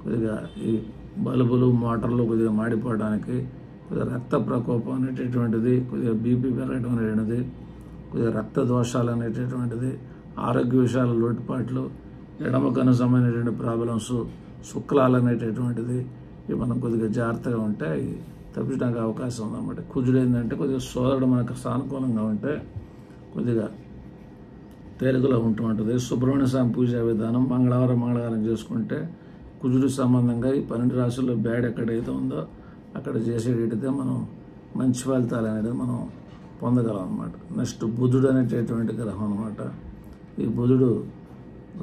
కొద్దిగా ఈ బల్బులు, మోటార్లు కొద్దిగా మాడిపోవడానికి, కొద్దిగా రక్త ప్రకోపం అనేటటువంటిది, కొద్దిగా బీపీ పెరగడం అనేటువంటిది, కొద్దిగా రక్త దోషాలు అనేటటువంటిది, ఆరోగ్య విషయాల లోటుపాట్లు, ఎడమ కన్ను సంబంధించినటువంటి ప్రాబ్లమ్స్, శుక్లాలు అనేటటువంటిది ఇవి మనం కొద్దిగా జాగ్రత్తగా ఉంటే తప్పించడానికి అవకాశం ఉందన్నమాట. కుజుడు ఏంటంటే కొద్దిగా సోదరుడు మనకు సానుకూలంగా ఉంటే కొద్దిగా తేలికలో ఉంటూ ఉంటుంది. సుబ్రహ్మణ్య స్వామి పూజా విధానం మంగళవారం చేసుకుంటే కుజుడు సంబంధంగా ఈ 12 రాశుల్లో బ్యాడ్ ఎక్కడైతే ఉందో అక్కడ చేసేటైతే మనం మంచి ఫలితాలు అనేది మనం పొందగలం అన్నమాట. నెక్స్ట్ బుధుడు అనేటటువంటి గ్రహం అనమాట. ఈ బుధుడు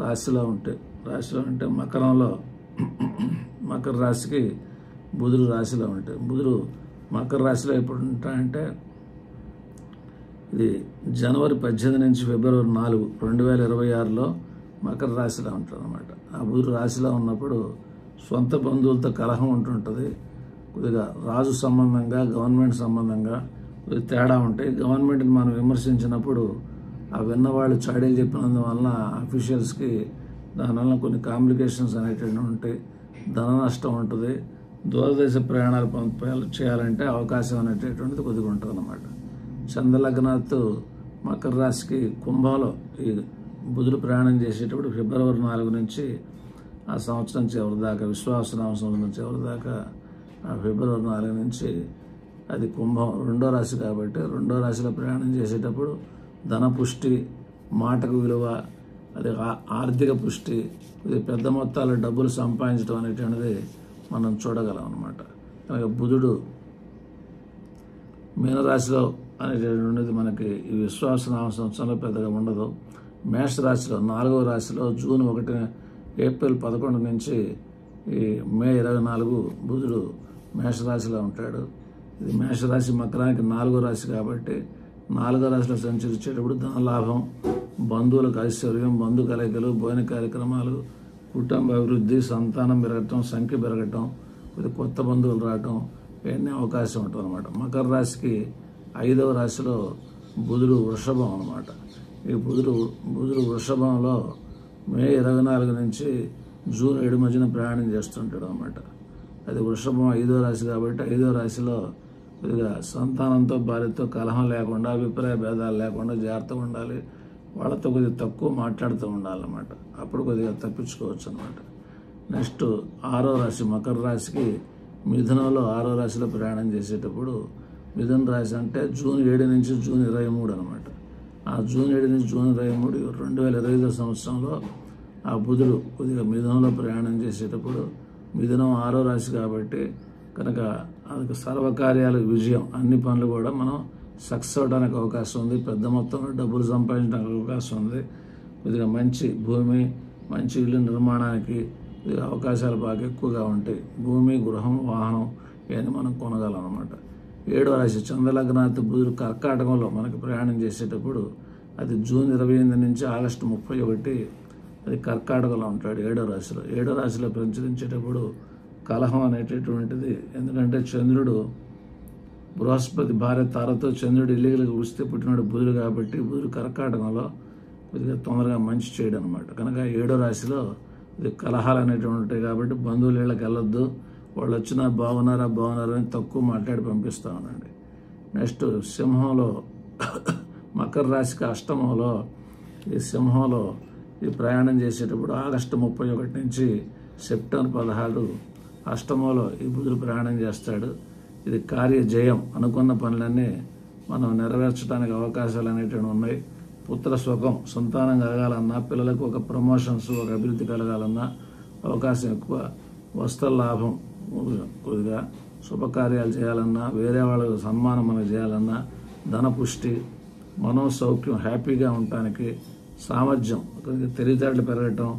రాశిలో ఉంటే మకరంలో, మకర రాశికి బుధుడు రాశిలో ఉంటే, బుధుడు మకర రాశిలో ఎప్పుడు ఉంటాయంటే ఇది జనవరి 18 నుంచి ఫిబ్రవరి 4, 2026లో మకర రాశిలో ఉంటాడు అనమాట. ఆ బుధుడు రాశిలో ఉన్నప్పుడు సొంత బంధువులతో కలహం ఉంటుంటుంది. కొద్దిగా రాజు సంబంధంగా, గవర్నమెంట్ సంబంధంగా కొద్దిగా తేడా ఉంటాయి. గవర్నమెంట్ని మనం విమర్శించినప్పుడు ఆ విన్నవాళ్ళు చాడీలు చెప్పినందువలన అఫీషియల్స్కి దానివల్ల కొన్ని కాంప్లికేషన్స్ అనేటివి ఉంటాయి. ధన నష్టం ఉంటుంది. దూరదేశ ప్రయాణాలు చేయాలంటే అవకాశం అనేటటువంటిది కొద్దిగా ఉంటుంది అన్నమాట. చంద్రలగ్నాత్ మకర రాశికి కుంభంలో ఈ బుధుడు ప్రయాణం చేసేటప్పుడు ఫిబ్రవరి 4 నుంచి ఆ సంవత్సరం చివరి దాకా, విశ్వాసనామ సంవత్సరం చివరి దాకా ఆ ఫిబ్రవరి 4 నుంచి అది కుంభం 2వ రాశి కాబట్టి 2వ రాశిలో ప్రయాణం చేసేటప్పుడు ధన పుష్టి, మాటకు విలువ, అది ఆర్థిక పుష్టి, ఇది పెద్ద మొత్తాల డబ్బులు సంపాదించడం అనేటువంటిది మనం చూడగలం అన్నమాట. కనుక బుధుడు మీనరాశిలో అనేటటువంటిది మనకి ఈ విశ్వాసనామ సంవత్సరంలో పెద్దగా ఉండదు. మేషరాశిలో 4వ రాశిలో జూన్ 1, ఏప్రిల్ 11 నుంచి ఈ మే 24 బుధుడు మేషరాశిలో ఉంటాడు. ఇది మేషరాశి మకరానికి 4వ రాశి కాబట్టి 4వ రాశిలో సంచరించేటప్పుడు ధనలాభం, బంధువులకు ఐశ్వర్యం, బంధు కలయికలు, భోజన కార్యక్రమాలు, కుటుంబ అభివృద్ధి, సంతానం పెరగటం, సంఖ్య పెరగటం, కొద్ది కొత్త బంధువులు రావటం, ఇవన్నీ అవకాశం ఉంటుంది అనమాట. మకర రాశికి 5వ రాశిలో బుధుడు వృషభం అనమాట. ఈ బుధుడు వృషభంలో మే 24 నుంచి జూన్ 7 మధ్యన ప్రయాణం చేస్తుంటాడు అనమాట. అది వృషభం 5వ రాశి కాబట్టి 5వ రాశిలో కొద్దిగా సంతానంతో, భార్యతో కలహం లేకుండా, అభిప్రాయ భేదాలు లేకుండా జాగ్రత్తగా ఉండాలి. వాళ్ళతో కొద్దిగా తక్కువ మాట్లాడుతూ ఉండాలన్నమాట. అప్పుడు కొద్దిగా తప్పించుకోవచ్చు అనమాట. నెక్స్ట్ 6వ రాశి మకర రాశికి మిథునంలో 6వ రాశిలో ప్రయాణం చేసేటప్పుడు, మిథున రాశి అంటే జూన్ 7 నుంచి జూన్ 23 అనమాట. ఆ జూన్ 7 నుంచి జూన్ 23 2025 సంవత్సరంలో ఆ బుధుడు కొద్దిగా మిథునంలో ప్రయాణం చేసేటప్పుడు, మిథునం 6వ రాశి కాబట్టి కనుక అది సర్వకార్యాలకు విజయం, అన్ని పనులు కూడా మనం సక్సెస్ అవడానికి అవకాశం ఉంది. పెద్ద మొత్తంలో డబ్బులు సంపాదించడానికి అవకాశం ఉంది. కొద్దిగా మంచి భూమి, మంచి ఇల్లు నిర్మాణానికి అవకాశాలు బాగా ఎక్కువగా ఉంటాయి. భూమి, గృహం, వాహనం ఇవన్నీ మనం కొనగలం అన్నమాట. 7వ రాశి చంద్రలగ్నాత్ బుధుడు కర్కాటకంలో మనకి ప్రయాణం చేసేటప్పుడు అది జూన్ 28 నుంచి ఆగస్టు 31 అది కర్కాటకంలో ఉంటాడు 7వ రాశిలో. 7వ రాశిలో సంచరించేటప్పుడు కలహం అనేటటువంటిది, ఎందుకంటే చంద్రుడు బృహస్పతి భార్య తారతో చంద్రుడు ఇల్లీగల్గా ఉడిస్తే పుట్టినాడు బుధుడు కాబట్టి బుధుడు కర్కాటకంలో కొద్దిగా తొందరగా మంచి చేయడం అనమాట. కనుక 7వ రాశిలో ఇది కలహాలు అనేటువంటి ఉంటాయి కాబట్టి బంధువులు ఇళ్ళకి వెళ్ళొద్దు. వాళ్ళు వచ్చినా బాగున్నారా అని తక్కువ మాట్లాడి పంపిస్తూ ఉండండి. నెక్స్ట్ సింహంలో మకర రాశికి అష్టమంలో ఈ సింహంలో ఈ ప్రయాణం చేసేటప్పుడు ఆగస్టు 31 నుంచి సెప్టెంబర్ 16 అష్టమంలో ఈ బుధుడు ప్రయాణం చేస్తాడు. ఇది కార్యజయం, అనుకున్న పనులన్నీ మనం నెరవేర్చడానికి అవకాశాలు అనేటివి ఉన్నాయి. పుత్ర సుఖం, సంతానం కలగాలన్నా, పిల్లలకు ఒక ప్రమోషన్స్, ఒక అభివృద్ధి కలగాలన్నా అవకాశం ఎక్కువ. వస్త్ర లాభం, కొద్దిగా శుభకార్యాలు చేయాలన్నా, వేరే వాళ్ళకు సన్మానం మనం చేయాలన్నా, ధనపుష్టి, మనోసౌఖ్యం, హ్యాపీగా ఉండటానికి సామర్థ్యం, కొద్దిగా తెలివితేటలు పెరగటం,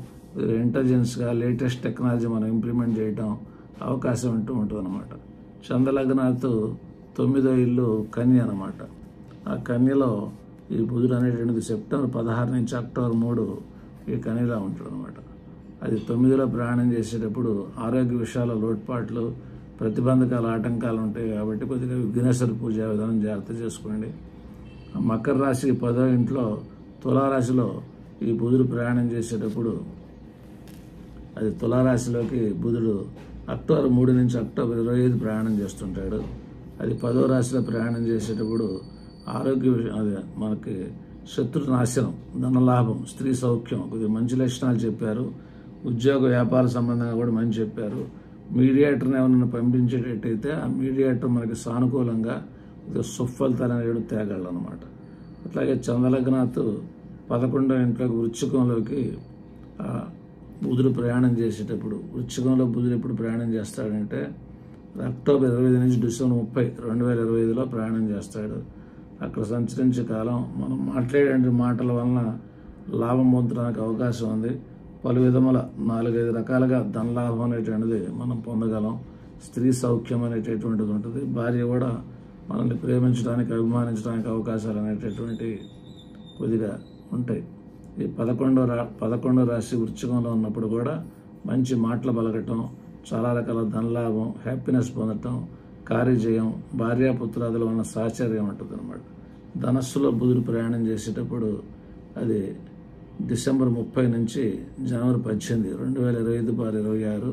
ఇంటెలిజెన్స్గా లేటెస్ట్ టెక్నాలజీ మనం ఇంప్లిమెంట్ చేయటం అవకాశం ఉంటుంది అన్నమాట. చంద్రలగ్నాత్ 9వ ఇల్లు కన్య అనమాట. ఆ కన్యలో ఈ బుధుడు అనేటువంటిది సెప్టెంబర్ 16 నుంచి అక్టోబర్ 3 ఈ కన్యలో ఉంటాడు అనమాట. అది 9లో ప్రయాణం చేసేటప్పుడు ఆరోగ్య విషయాల లోటుపాట్లు, ప్రతిబంధకాల ఆటంకాలు ఉంటాయి కాబట్టి కొద్దిగా విఘ్నేశ్వర పూజా విధానం జాగ్రత్త చేసుకోండి. మకర రాశికి 10వ ఇంట్లో తులారాశిలో ఈ బుధుడు ప్రయాణం చేసేటప్పుడు అది తులారాశిలోకి బుధుడు అక్టోబర్ 3 నుంచి అక్టోబర్ 25 ప్రయాణం చేస్తుంటాడు. అది 10వ రాశిలో ప్రయాణం చేసేటప్పుడు ఆరోగ్య అది మనకి శత్రు నాశనం, ధనలాభం, స్త్రీ సౌఖ్యం, కొద్దిగా మంచి లక్షణాలు చెప్పారు. ఉద్యోగ వ్యాపార సంబంధంగా కూడా మంచి చెప్పారు. మీడియేటర్ని ఎవరైనా పంపించేటట్టయితే ఆ మీడియేటర్ మనకి సానుకూలంగా సుఫలితాలు అనేవి తేగలనమాట. అట్లాగే చంద్రలగ్నాథ్ 11వ ఇంట్లోకి వృశ్చికంలోకి బుధుడు ప్రయాణం చేసేటప్పుడు, వృశ్చికంలో బుధుడు ఎప్పుడు ప్రయాణం చేస్తాడంటే అక్టోబర్ 25 నుంచి డిసెంబర్ 30, 2025లో ప్రయాణం చేస్తాడు. అక్కడ సంచరించే కాలం మనం మాట్లాడే మాటల వలన లాభం పొందడానికి అవకాశం ఉంది. పలు విధముల 4-5 రకాలుగా ధనలాభం అనేటువంటిది మనం పొందగలం. స్త్రీ సౌఖ్యం అనేటటువంటిది ఉంటుంది. భార్య కూడా మనల్ని ప్రేమించడానికి, అభిమానించడానికి అవకాశాలు అనేటటువంటి కొద్దిగా ఉంటాయి. ఈ 11వ రాశి వృశ్చికంలో ఉన్నప్పుడు కూడా మంచి మాటలు పలకటం, చాలా రకాల ధనలాభం, హ్యాపీనెస్ పొందటం, కార్యజయం, భార్యాపుత్రాదుల వలన సాహచర్యం ఉంటుంది అనమాట. ధనస్సులో బుధుడు ప్రయాణం చేసేటప్పుడు అది డిసెంబర్ 30 నుంచి జనవరి 18, 2025/26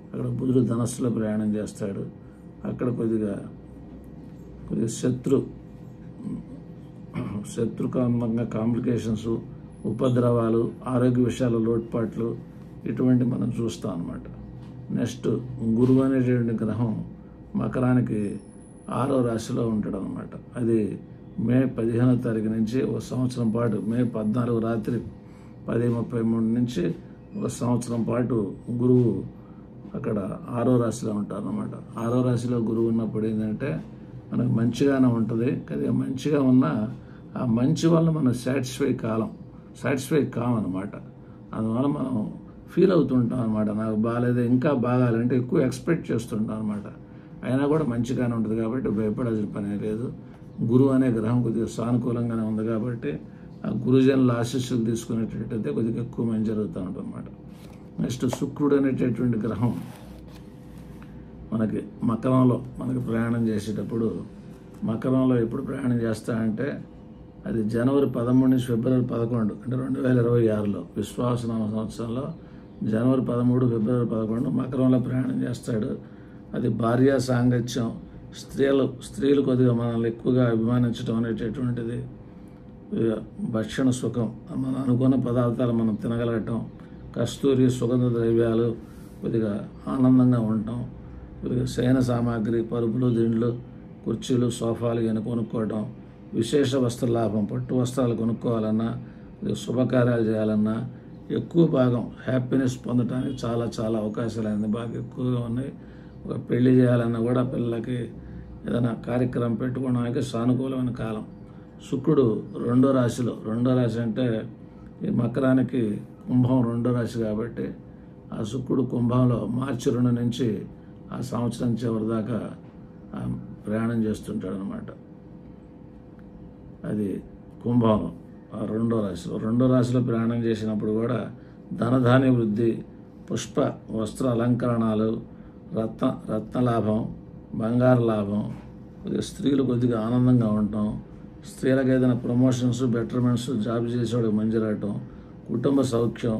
అక్కడ బుధుడు ధనస్సులో ప్రయాణం చేస్తాడు. అక్కడ కొద్దిగా శత్రుకాంతంగా కాంప్లికేషన్స్, ఉపద్రవాలు, ఆరోగ్య విషయాల లోటుపాట్లు ఇటువంటి మనం చూస్తాం అన్నమాట. నెక్స్ట్ గురువు అనేటువంటి గ్రహం మకరానికి 6వ రాశిలో ఉంటాడు అనమాట. అది మే 15వ తారీఖు నుంచి ఒక సంవత్సరం పాటు, మే 14 రాత్రి 10:33 నుంచి ఒక సంవత్సరం పాటు గురువు అక్కడ 6వ రాశిలో ఉంటారన్నమాట. 6వ రాశిలో గురువు ఉన్నప్పుడు ఏంటంటే మనకు మంచిగానే ఉంటుంది. కానీ మంచిగా ఉన్న ఆ మంచి వల్ల మనం సాటిస్ఫై కామన్నమాట. అందువల్ల మనం ఫీల్ అవుతుంటాం అనమాట. నాకు బాగాలేదు, ఇంకా బాగాలంటే ఎక్కువ ఎక్స్పెక్ట్ చేస్తుంటాం అనమాట. అయినా కూడా మంచిగానే ఉంటుంది కాబట్టి భయపడాల్సిన పని లేదు. గురువు అనే గ్రహం కొద్దిగా సానుకూలంగానే ఉంది కాబట్టి ఆ గురుజనుల ఆశీస్సులు తీసుకునేటట్టయితే కొద్దిగా ఎక్కువ మంచి జరుగుతూ ఉంటుంది అనమాట. నెక్స్ట్ శుక్రుడు అనేటటువంటి గ్రహం మనకి మకరంలో ప్రయాణం చేసేటప్పుడు, మకరంలో ఎప్పుడు ప్రయాణం చేస్తాడంటే అది జనవరి 13 నుంచి ఫిబ్రవరి 11, అంటే 2026లో విశ్వాసనామ సంవత్సరంలో జనవరి 13, ఫిబ్రవరి 11 మకరంలో ప్రయాణం చేస్తాడు. అది భార్య సాంగత్యం, స్త్రీలు కొద్దిగా మనల్ని ఎక్కువగా అభిమానించడం అనేటటువంటిది, భక్షణ సుఖం, మనం అనుకున్న పదార్థాలు మనం తినగలగటం, కస్తూరి సుగంధ ద్రవ్యాలు, కొద్దిగా ఆనందంగా ఉండటం, కొద్దిగా శయన సామాగ్రి, పరుపులు, దిండ్లు, కుర్చీలు, సోఫాలు ఇవన్నీ కొనుక్కోవడం, విశేష వస్త్ర లాభం, పట్టు వస్త్రాలు కొనుక్కోవాలన్నా, శుభకార్యాలు చేయాలన్నా ఎక్కువ భాగం హ్యాపీనెస్ పొందడానికి చాలా చాలా అవకాశాలు అనేది బాగా ఎక్కువగా ఉన్నాయి. ఒక పెళ్లి చేయాలన్నా కూడా పిల్లలకి ఏదైనా కార్యక్రమం పెట్టుకోవడానికి సానుకూలమైన కాలం. శుక్రుడు 2వ రాశిలో, 2వ రాశి అంటే ఈ మకరానికి కుంభం 2వ రాశి కాబట్టి ఆ శుక్రుడు కుంభంలో మార్చి 2 నుంచి ఆ సంవత్సరం చివరి దాకా ప్రయాణం చేస్తుంటాడు అనమాట. అది కుంభంలో 2వ రాశిలో. 2వ రాశిలో ప్రయాణం చేసినప్పుడు కూడా ధనధాన్య వృద్ధి, పుష్ప వస్త్ర అలంకరణాలు, రత్న లాభం, బంగారు లాభం, కొద్దిగా స్త్రీలు కొద్దిగా ఆనందంగా ఉండటం, స్త్రీలకు ఏదైనా ప్రమోషన్స్, బెటర్మెంట్స్, జాబ్ చేసేవాడికి మంచి రావటం, కుటుంబ సౌఖ్యం,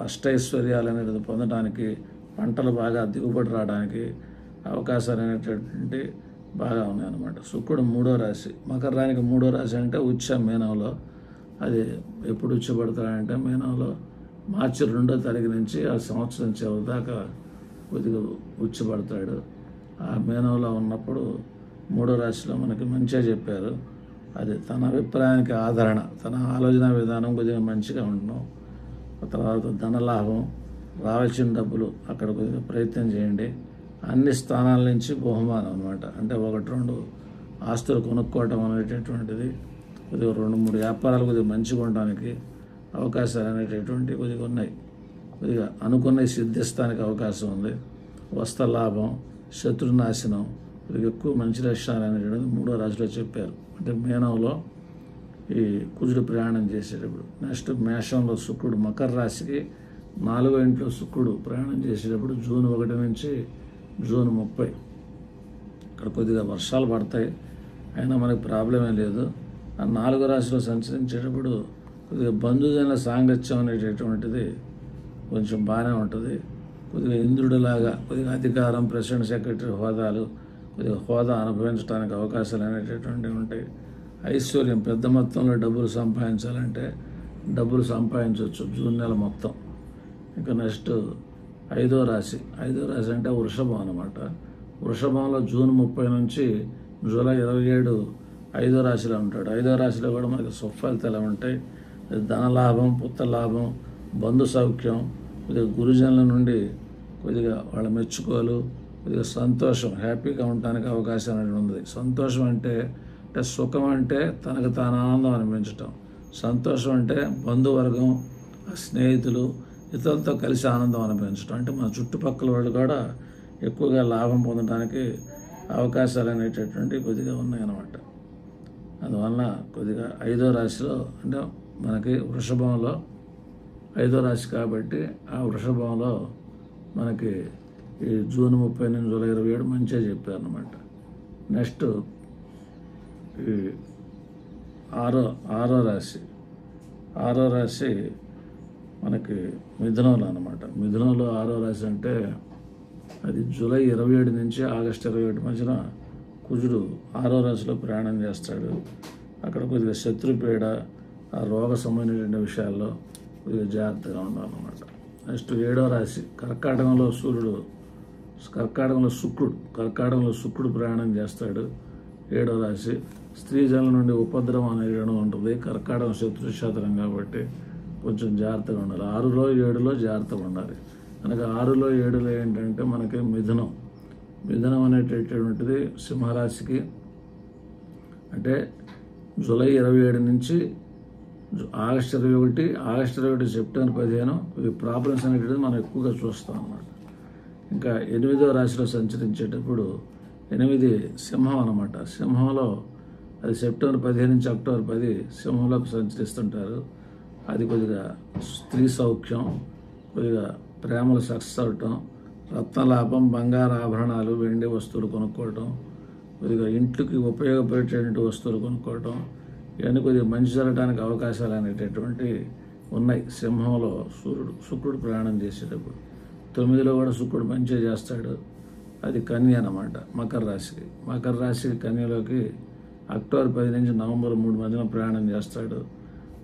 అష్టైశ్వర్యాలు అనేది పొందడానికి, పంటలు బాగా దిగుబడి రావడానికి అవకాశాలు అనేటటువంటి బాగా ఉన్నాయన్నమాట. శుక్రుడు 3వ రాశి, మకరానికి 3వ రాశి అంటే ఉచ్చ మీనంలో. అది ఎప్పుడు ఉచ్చబడతాడంటే మీనంలో మార్చి 2వ తారీఖు నుంచి ఆ సంవత్సరం చివరి దాకా కొద్దిగా ఉచ్చబడతాడు. ఆ మీనంలో ఉన్నప్పుడు 3వ రాశిలో మనకి మంచిగా చెప్పారు. అది తన అభిప్రాయానికి ఆదరణ, తన ఆలోచన విధానం కొద్దిగా మంచిగా ఉండడం, తర్వాత ధనలాభం, రావాల్సిన డబ్బులు అక్కడ కొద్దిగా ప్రయత్నం చేయండి. అన్ని స్థానాల నుంచి బహుమానం అనమాట. అంటే 1-2 ఆస్తులు కొనుక్కోవటం అనేటటువంటిది, కొద్దిగా 2-3 వ్యాపారాలు కొద్దిగా మంచిగా ఉండడానికి అవకాశాలు అనేటటువంటివి కొద్దిగా ఉన్నాయి. కొద్దిగా అనుకున్నవి సిద్ధిస్తానికి అవకాశం ఉంది. వస్త్ర లాభం, శత్రునాశనం, కొద్దిగా ఎక్కువ మంచి లక్షణాలు అనేటువంటిది 3వ రాశిలో చెప్పారు. అంటే మీనంలో ఈ కుజుడు ప్రయాణం చేసేటప్పుడు. నెక్స్ట్ మేషంలో శుక్రుడు, మకర రాశికి 4వ ఇంట్లో శుక్రుడు ప్రయాణం చేసేటప్పుడు జూన్ 1 నుంచి జూన్ 30 ఇక్కడ కొద్దిగా వర్షాలు పడతాయి, అయినా మనకి ప్రాబ్లమే లేదు. ఆ 4వ రాశిలో సంచరించేటప్పుడు కొద్దిగా బంధుజనుల సాంగత్యం అనేటటువంటిది కొంచెం బాగానే ఉంటుంది. కొద్దిగా ఇంద్రుడిలాగా కొద్దిగా అధికారం, ప్రెసిడెంట్ సెక్రటరీ హోదాలు, కొద్దిగా హోదా అనుభవించడానికి అవకాశాలు అనేటటువంటివి ఉంటాయి. ఐశ్వర్యం, పెద్ద మొత్తంలో డబ్బులు సంపాదించాలంటే డబ్బులు సంపాదించవచ్చు జూన్ నెల మొత్తం. ఇంకా నెక్స్ట్ 5వ రాశి. 5వ రాశి అంటే వృషభం అన్నమాట. వృషభంలో జూన్ 30 నుంచి జూలై 27 5వ రాశిలో ఉంటాడు. 5వ రాశిలో కూడా మనకి సుఫలితాలు ఉంటాయి. ధనలాభం, పుత్రలాభం, బంధు సౌఖ్యం, కొద్దిగా గురుజనుల నుండి కొద్దిగా వాళ్ళ మెచ్చుకోలు, కొద్దిగా సంతోషం, హ్యాపీగా ఉండడానికి అవకాశం అనేది ఉంది. సంతోషం అంటే సుఖం అంటే తనకు తాను ఆనందం అనిపించటం. సంతోషం అంటే బంధువర్గం, స్నేహితులు, ఇతరులతో కలిసి ఆనందం అనిపించడం. అంటే మన చుట్టుపక్కల వాళ్ళు కూడా ఎక్కువగా లాభం పొందడానికి అవకాశాలు అనేటటువంటి కొద్దిగా ఉన్నాయన్నమాట. అందువలన కొద్దిగా 5వ రాశిలో అంటే మనకి వృషభంలో 5వ రాశి కాబట్టి ఆ వృషభంలో మనకి ఈ జూన్ 30 నుంచి జూలై 27 మంచిగా చెప్పారన్నమాట. నెక్స్ట్ ఈ 6వ రాశి. 6వ రాశి మనకి మిథునంలో అన్నమాట. మిథునంలో 6వ రాశి అంటే అది జూలై 27 నుంచి ఆగస్టు 27 మధ్యన కుజుడు 6వ రాశిలో ప్రయాణం చేస్తాడు. అక్కడ కొద్దిగా శత్రుపీడ, ఆ రోగ సంబంధించిన విషయాల్లో కొద్దిగా జాగ్రత్తగా ఉండాలన్నమాట. నెక్స్ట్ 7వ రాశి. కర్కాటకంలో శుక్రుడు ప్రయాణం చేస్తాడు. 7వ రాశి. స్త్రీ జనుల నుండి ఉపద్రవం అనేది ఉంటుంది. కర్కాటకం శత్రుక్షేత్రం కాబట్టి కొంచెం జాగ్రత్తగా ఉండాలి. 6లో 7లో జాగ్రత్తగా ఉండాలి. మనకి 6లో 7లో ఏంటంటే మనకి మిథునం అనేటటువంటిది సింహరాశికి అంటే జూలై 27 నుంచి ఆగస్టు 21 సెప్టెంబర్ 15 ఈ ప్రాబ్లమ్స్ అనేటువంటిది మనం ఎక్కువగా చూస్తాం అన్నమాట. ఇంకా 8వ రాశిలో సంచరించేటప్పుడు 8 సింహం అన్నమాట. సింహంలో అది సెప్టెంబర్ 15 నుంచి అక్టోబర్ 10 సింహంలోకి సంచరిస్తుంటారు. అది కొద్దిగా స్త్రీ సౌఖ్యం, కొద్దిగా ప్రేమలు సక్సెస్ అవటం, రత్నలాభం, బంగారు ఆభరణాలు, వెండి వస్తువులు కొనుక్కోవటం, కొద్దిగా ఇంట్లోకి ఉపయోగపడేటువంటి వస్తువులు కొనుక్కోవటం, ఇవన్నీ కొద్దిగా మంచి జరగడానికి అవకాశాలు అనేటటువంటి ఉన్నాయి. సింహంలో శుక్రుడు ప్రయాణం చేసేటప్పుడు 9లో కూడా శుక్రుడు మంచిగా చేస్తాడు. అది కన్య అన్నమాట. మకర రాశికి కన్యలోకి అక్టోబర్ 10 నుంచి నవంబర్ 3 మధ్యన ప్రయాణం చేస్తాడు.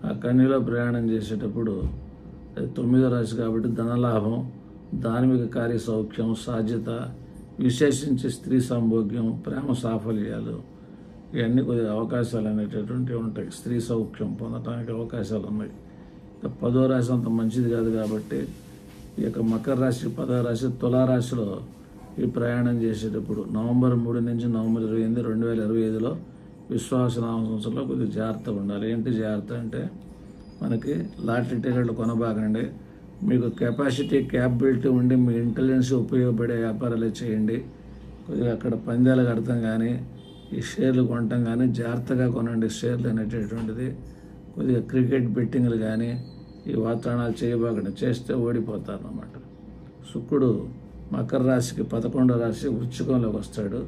ఆ కన్యలో ప్రయాణం చేసేటప్పుడు అది 9వ రాశి కాబట్టి ధనలాభం, ధార్మిక కార్య సౌఖ్యం, సాధ్యత, విశేషించి స్త్రీ సంభోగ్యం, ప్రేమ సాఫల్యాలు, ఇవన్నీ కొద్దిగా అవకాశాలు అనేటటువంటివి ఉంటాయి. స్త్రీ సౌఖ్యం పొందడానికి అవకాశాలు ఉన్నాయి. 10వ రాశి అంత మంచిది కాదు కాబట్టి ఈ యొక్క మకర రాశి, 10వ రాశి, తులారాశిలో ఈ ప్రయాణం చేసేటప్పుడు నవంబర్ 3 నుంచి నవంబర్ 28, 2025లో విశ్వాసనామ సంవత్సరంలో కొద్దిగా జాగ్రత్తగా ఉండాలి. ఏంటి జాగ్రత్త అంటే మనకి లాటరీ టికెట్లు కొనబాకండి. మీకు క్యాపబిలిటీ ఉండి మీ ఇంటెలిజెన్స్ ఉపయోగపడే వ్యాపారాలే చేయండి. కొద్దిగా అక్కడ పందాలు కడతాం కానీ ఈ షేర్లు కొనటం కానీ జాగ్రత్తగా కొనండి. షేర్లు అనేటటువంటిది కొద్దిగా క్రికెట్ బెట్టింగ్లు కానీ ఈ వాతావరణాలు చేయబాకండి. చేస్తే ఓడిపోతారు అన్నమాట. శుక్రుడు మకర రాశికి 11వ రాశి వృశ్చికంలోకి వస్తాడు.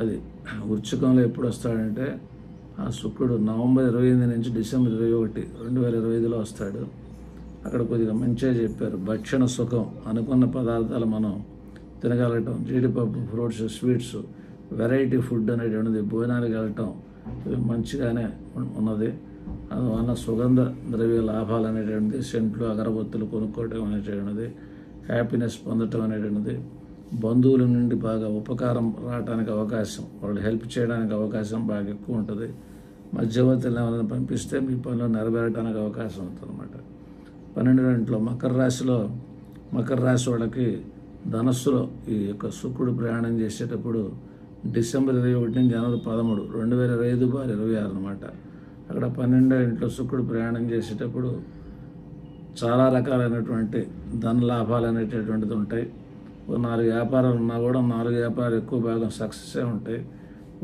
అది వృశ్చికంలో ఎప్పుడు వస్తాడంటే ఆ శుక్రుడు నవంబర్ 28 నుంచి డిసెంబర్ 21, 2025లో వస్తాడు. అక్కడ కొద్దిగా మంచిగా చెప్పారు. భక్షణ సుఖం, అనుకున్న పదార్థాలు మనం తినగలగటం, జీడిపప్పు, ఫ్రూట్స్, స్వీట్స్, వెరైటీ ఫుడ్ అనేటువంటిది భోజనానికి వెళ్ళటం మంచిగానే ఉన్నది. అందువల్ల సుగంధ ద్రవ్య లాభాలు అనేటువంటిది, సెంట్లు, అగరబత్తులు కొనుక్కోవటం అనేటువంటిది, హ్యాపీనెస్ పొందటం అనేటువంటిది, బంధువుల నుండి బాగా ఉపకారం రావడానికి అవకాశం, వాళ్ళు హెల్ప్ చేయడానికి అవకాశం బాగా ఎక్కువ ఉంటుంది. మధ్యవర్తులను ఎవరైనా పంపిస్తే మీ పనులు నెరవేరడానికి అవకాశం ఉంటుంది అన్నమాట. 12వ ఇంట్లో మకర రాశి వాళ్ళకి ధనస్సులో ఈ యొక్క శుక్రుడు ప్రయాణం చేసేటప్పుడు డిసెంబర్ 21 నుంచి జనవరి 13, 2025/26 అన్నమాట. అక్కడ 12వ ఇంట్లో శుక్రుడు ప్రయాణం చేసేటప్పుడు చాలా రకాలైనటువంటి ధన లాభాలు అనేటటువంటిది ఉంటాయి. 4 వ్యాపారాలు ఉన్నా కూడా 4 వ్యాపారాలు ఎక్కువ భాగం సక్సెస్సే ఉంటాయి.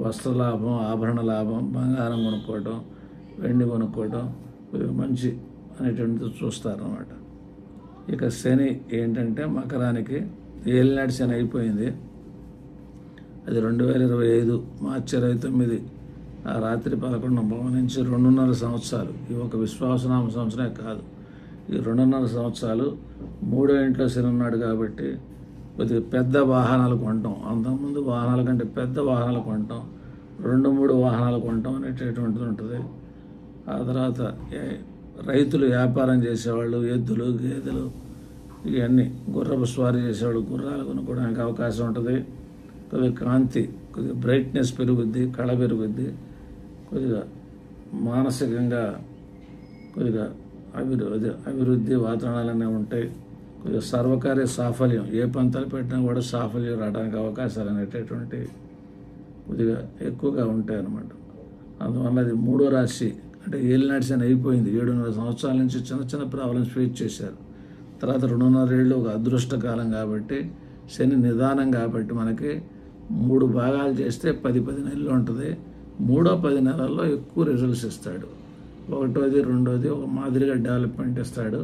వస్త్ర లాభం, ఆభరణ లాభం, బంగారం కొనుక్కోవటం, వెండి కొనుక్కోవటం కొద్దిగా మంచి అనేటువంటిది చూస్తారన్నమాట. ఇక శని ఏంటంటే మకరానికి ఏలినాటి శని అయిపోయింది. అది 2025 మార్చి 29 ఆ రాత్రి 11 నుంచి 2.5 సంవత్సరాలు. ఈ ఒక విశ్వాసనామ సంవత్సరమే కాదు, ఈ 2.5 సంవత్సరాలు 3వ ఇంట్లో శని ఉన్నాడు కాబట్టి కొద్దిగా పెద్ద వాహనాలు కొనటం, అంతకుముందు వాహనాల కంటే పెద్ద వాహనాలు కొనటం, 2-3 వాహనాలు కొనటం అనేటటువంటిది ఉంటుంది. ఆ తర్వాత రైతులు వ్యాపారం చేసేవాళ్ళు ఎద్దులు, గేదెలు ఇవన్నీ గుర్రపు స్వారీ చేసేవాళ్ళు గుర్రాలు కొనుక్కోవడానికి అవకాశం ఉంటుంది. కొద్దిగా కాంతి, కొద్దిగా బ్రైట్నెస్ పెరుగుద్ది, కళ పెరుగుద్ది, కొద్దిగా మానసికంగా కొద్దిగా అభివృద్ధి వాతావరణాలన్నీ ఉంటాయి. కొద్దిగా సర్వకార్య సాఫల్యం, ఏ పంతాలు పెట్టినా కూడా సాఫల్యం రావడానికి అవకాశాలు అనేటటువంటి కొద్దిగా ఎక్కువగా ఉంటాయి అన్నమాట. అందువల్ల అది 3వ రాశి అంటే ఏలినాటి శని అయిపోయింది. 7.5 సంవత్సరాల నుంచి చిన్న చిన్న ప్రాబ్లమ్స్ ఫేస్ చేశారు. తర్వాత 2.5 ఏళ్ళు ఒక అదృష్టకాలం కాబట్టి, శని నిదానం కాబట్టి మనకి 3 భాగాలు చేస్తే 10 నెలలు ఉంటుంది. 3వ 10 నెలల్లో ఎక్కువ రిజల్ట్స్ ఇస్తాడు. 1వది 2వది ఒక మాదిరిగా డెవలప్మెంట్ ఇస్తాడు.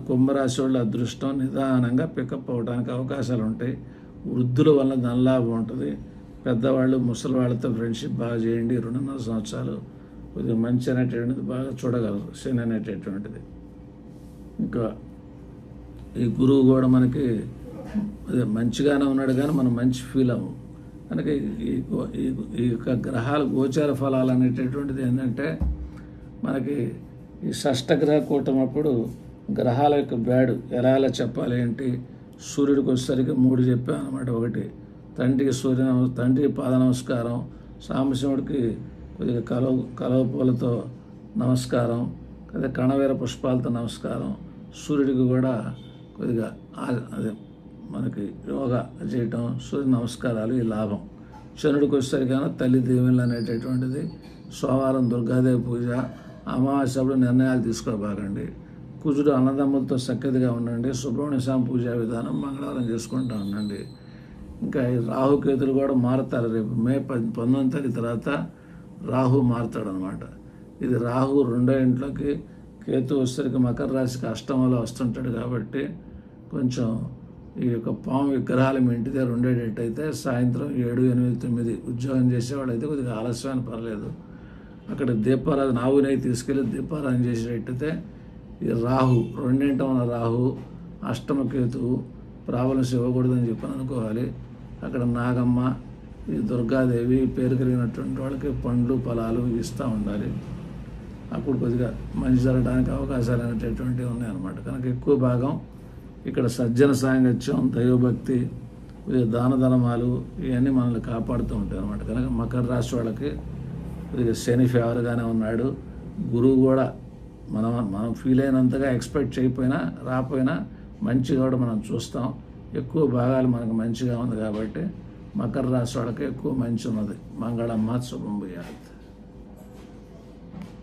కుంభరాశి వాళ్ళ అదృష్టం నిదానంగా పికప్ అవడానికి అవకాశాలు ఉంటాయి. వృద్ధుల వల్ల ధనలాభం ఉంటుంది. పెద్దవాళ్ళు ముసలి వాళ్ళతో ఫ్రెండ్షిప్ బాగా చేయండి. 2.5 సంవత్సరాలు కొద్దిగా మంచి అనేటటువంటిది బాగా చూడగలరు శని అనేటటువంటిది. ఇంకా ఈ గురువు కూడా మనకి అదే మంచిగానే ఉన్నాడు కానీ మనం మంచి ఫీల్ అవ్వం. కనుక ఈ యొక్క గ్రహాల గోచార ఫలాలు అనేటటువంటిది ఏంటంటే మనకి ఈ షష్టగ్రహ కూటమి అప్పుడు గ్రహాల యొక్క బ్యాడు ఎలా చెప్పాలి ఏంటి, సూర్యుడికి వచ్చేసరికి 3 చెప్పాను అనమాట. ఒకటి తండ్రికి పాద నమస్కారం, సాంబశివుడికి కొద్దిగా కలవ పూలతో నమస్కారం, అదే కణవేర పుష్పాలతో నమస్కారం, సూర్యుడికి కూడా కొద్దిగా అదే మనకి యోగా చేయటం, సూర్య నమస్కారాలు ఈ లాభం. చంద్రుడికి వచ్చేసరికైనా తల్లి దీవెనలు అనేటటువంటిది, సోమవారం దుర్గాదేవి పూజ, అమావాస్యప్పుడు నిర్ణయాలు తీసుకోబాకండి, కుజుడు అన్నదమ్ములతో సఖ్యతగా ఉండండి, సుబ్రహ్మణ్య స్వామి పూజా విధానం మంగళవారం చేసుకుంటూ ఉండండి. ఇంకా ఈ రాహుకేతులు కూడా మారుతారు. రేపు మే 19 తారీఖు తర్వాత రాహు మారుతాడు అనమాట. ఇది రాహు 2వ ఇంట్లోకి, కేతు వచ్చేసరికి మకర రాశికి అష్టమంలో వస్తుంటాడు కాబట్టి కొంచెం ఈ యొక్క పాము విగ్రహాలు మీ ఇంటి దగ్గర ఉండేటట్టయితే సాయంత్రం 7, 8, 9 ఉద్యోగం చేసేవాళ్ళు అయితే కొద్దిగా ఆలస్యాన్ని పర్లేదు. అక్కడ దీపారాధన ఆవు నెయ్యి తీసుకెళ్ళి దీపారాధన చేసేటట్టయితే ఈ రాహు 2వ ఉన్న రాహు అష్టమకేతువు ప్రాబ్లమ్స్ ఇవ్వకూడదని చెప్పని అనుకోవాలి. అక్కడ నాగమ్మ, ఈ దుర్గాదేవి పేరు కలిగినటువంటి వాళ్ళకి పండ్లు ఫలాలు ఇస్తూ ఉండాలి. అప్పుడు కొద్దిగా మంచి జరగడానికి అవకాశాలు అనేటటువంటివి ఉన్నాయన్నమాట. కనుక ఎక్కువ భాగం ఇక్కడ సజ్జన సాంగత్యం, దైవభక్తి, కొద్దిగా దాన ధర్మాలు ఇవన్నీ మనల్ని కాపాడుతూ ఉంటాయి అన్నమాట. కనుక మకర రాశి వాళ్ళకి కొద్దిగా శని ఫేవర్గానే ఉన్నాడు. గురువు కూడా మనం ఫీల్ అయినంతగా ఎక్స్పెక్ట్ చేయకపోయినా రాకపోయినా మంచిగా కూడా మనం చూస్తాం. ఎక్కువ భాగాలు మనకు మంచిగా ఉంది కాబట్టి మకర రాశి వాళ్ళకి ఎక్కువ మంచి ఉన్నది. మంగళమ్మ శుభం భూయాత్.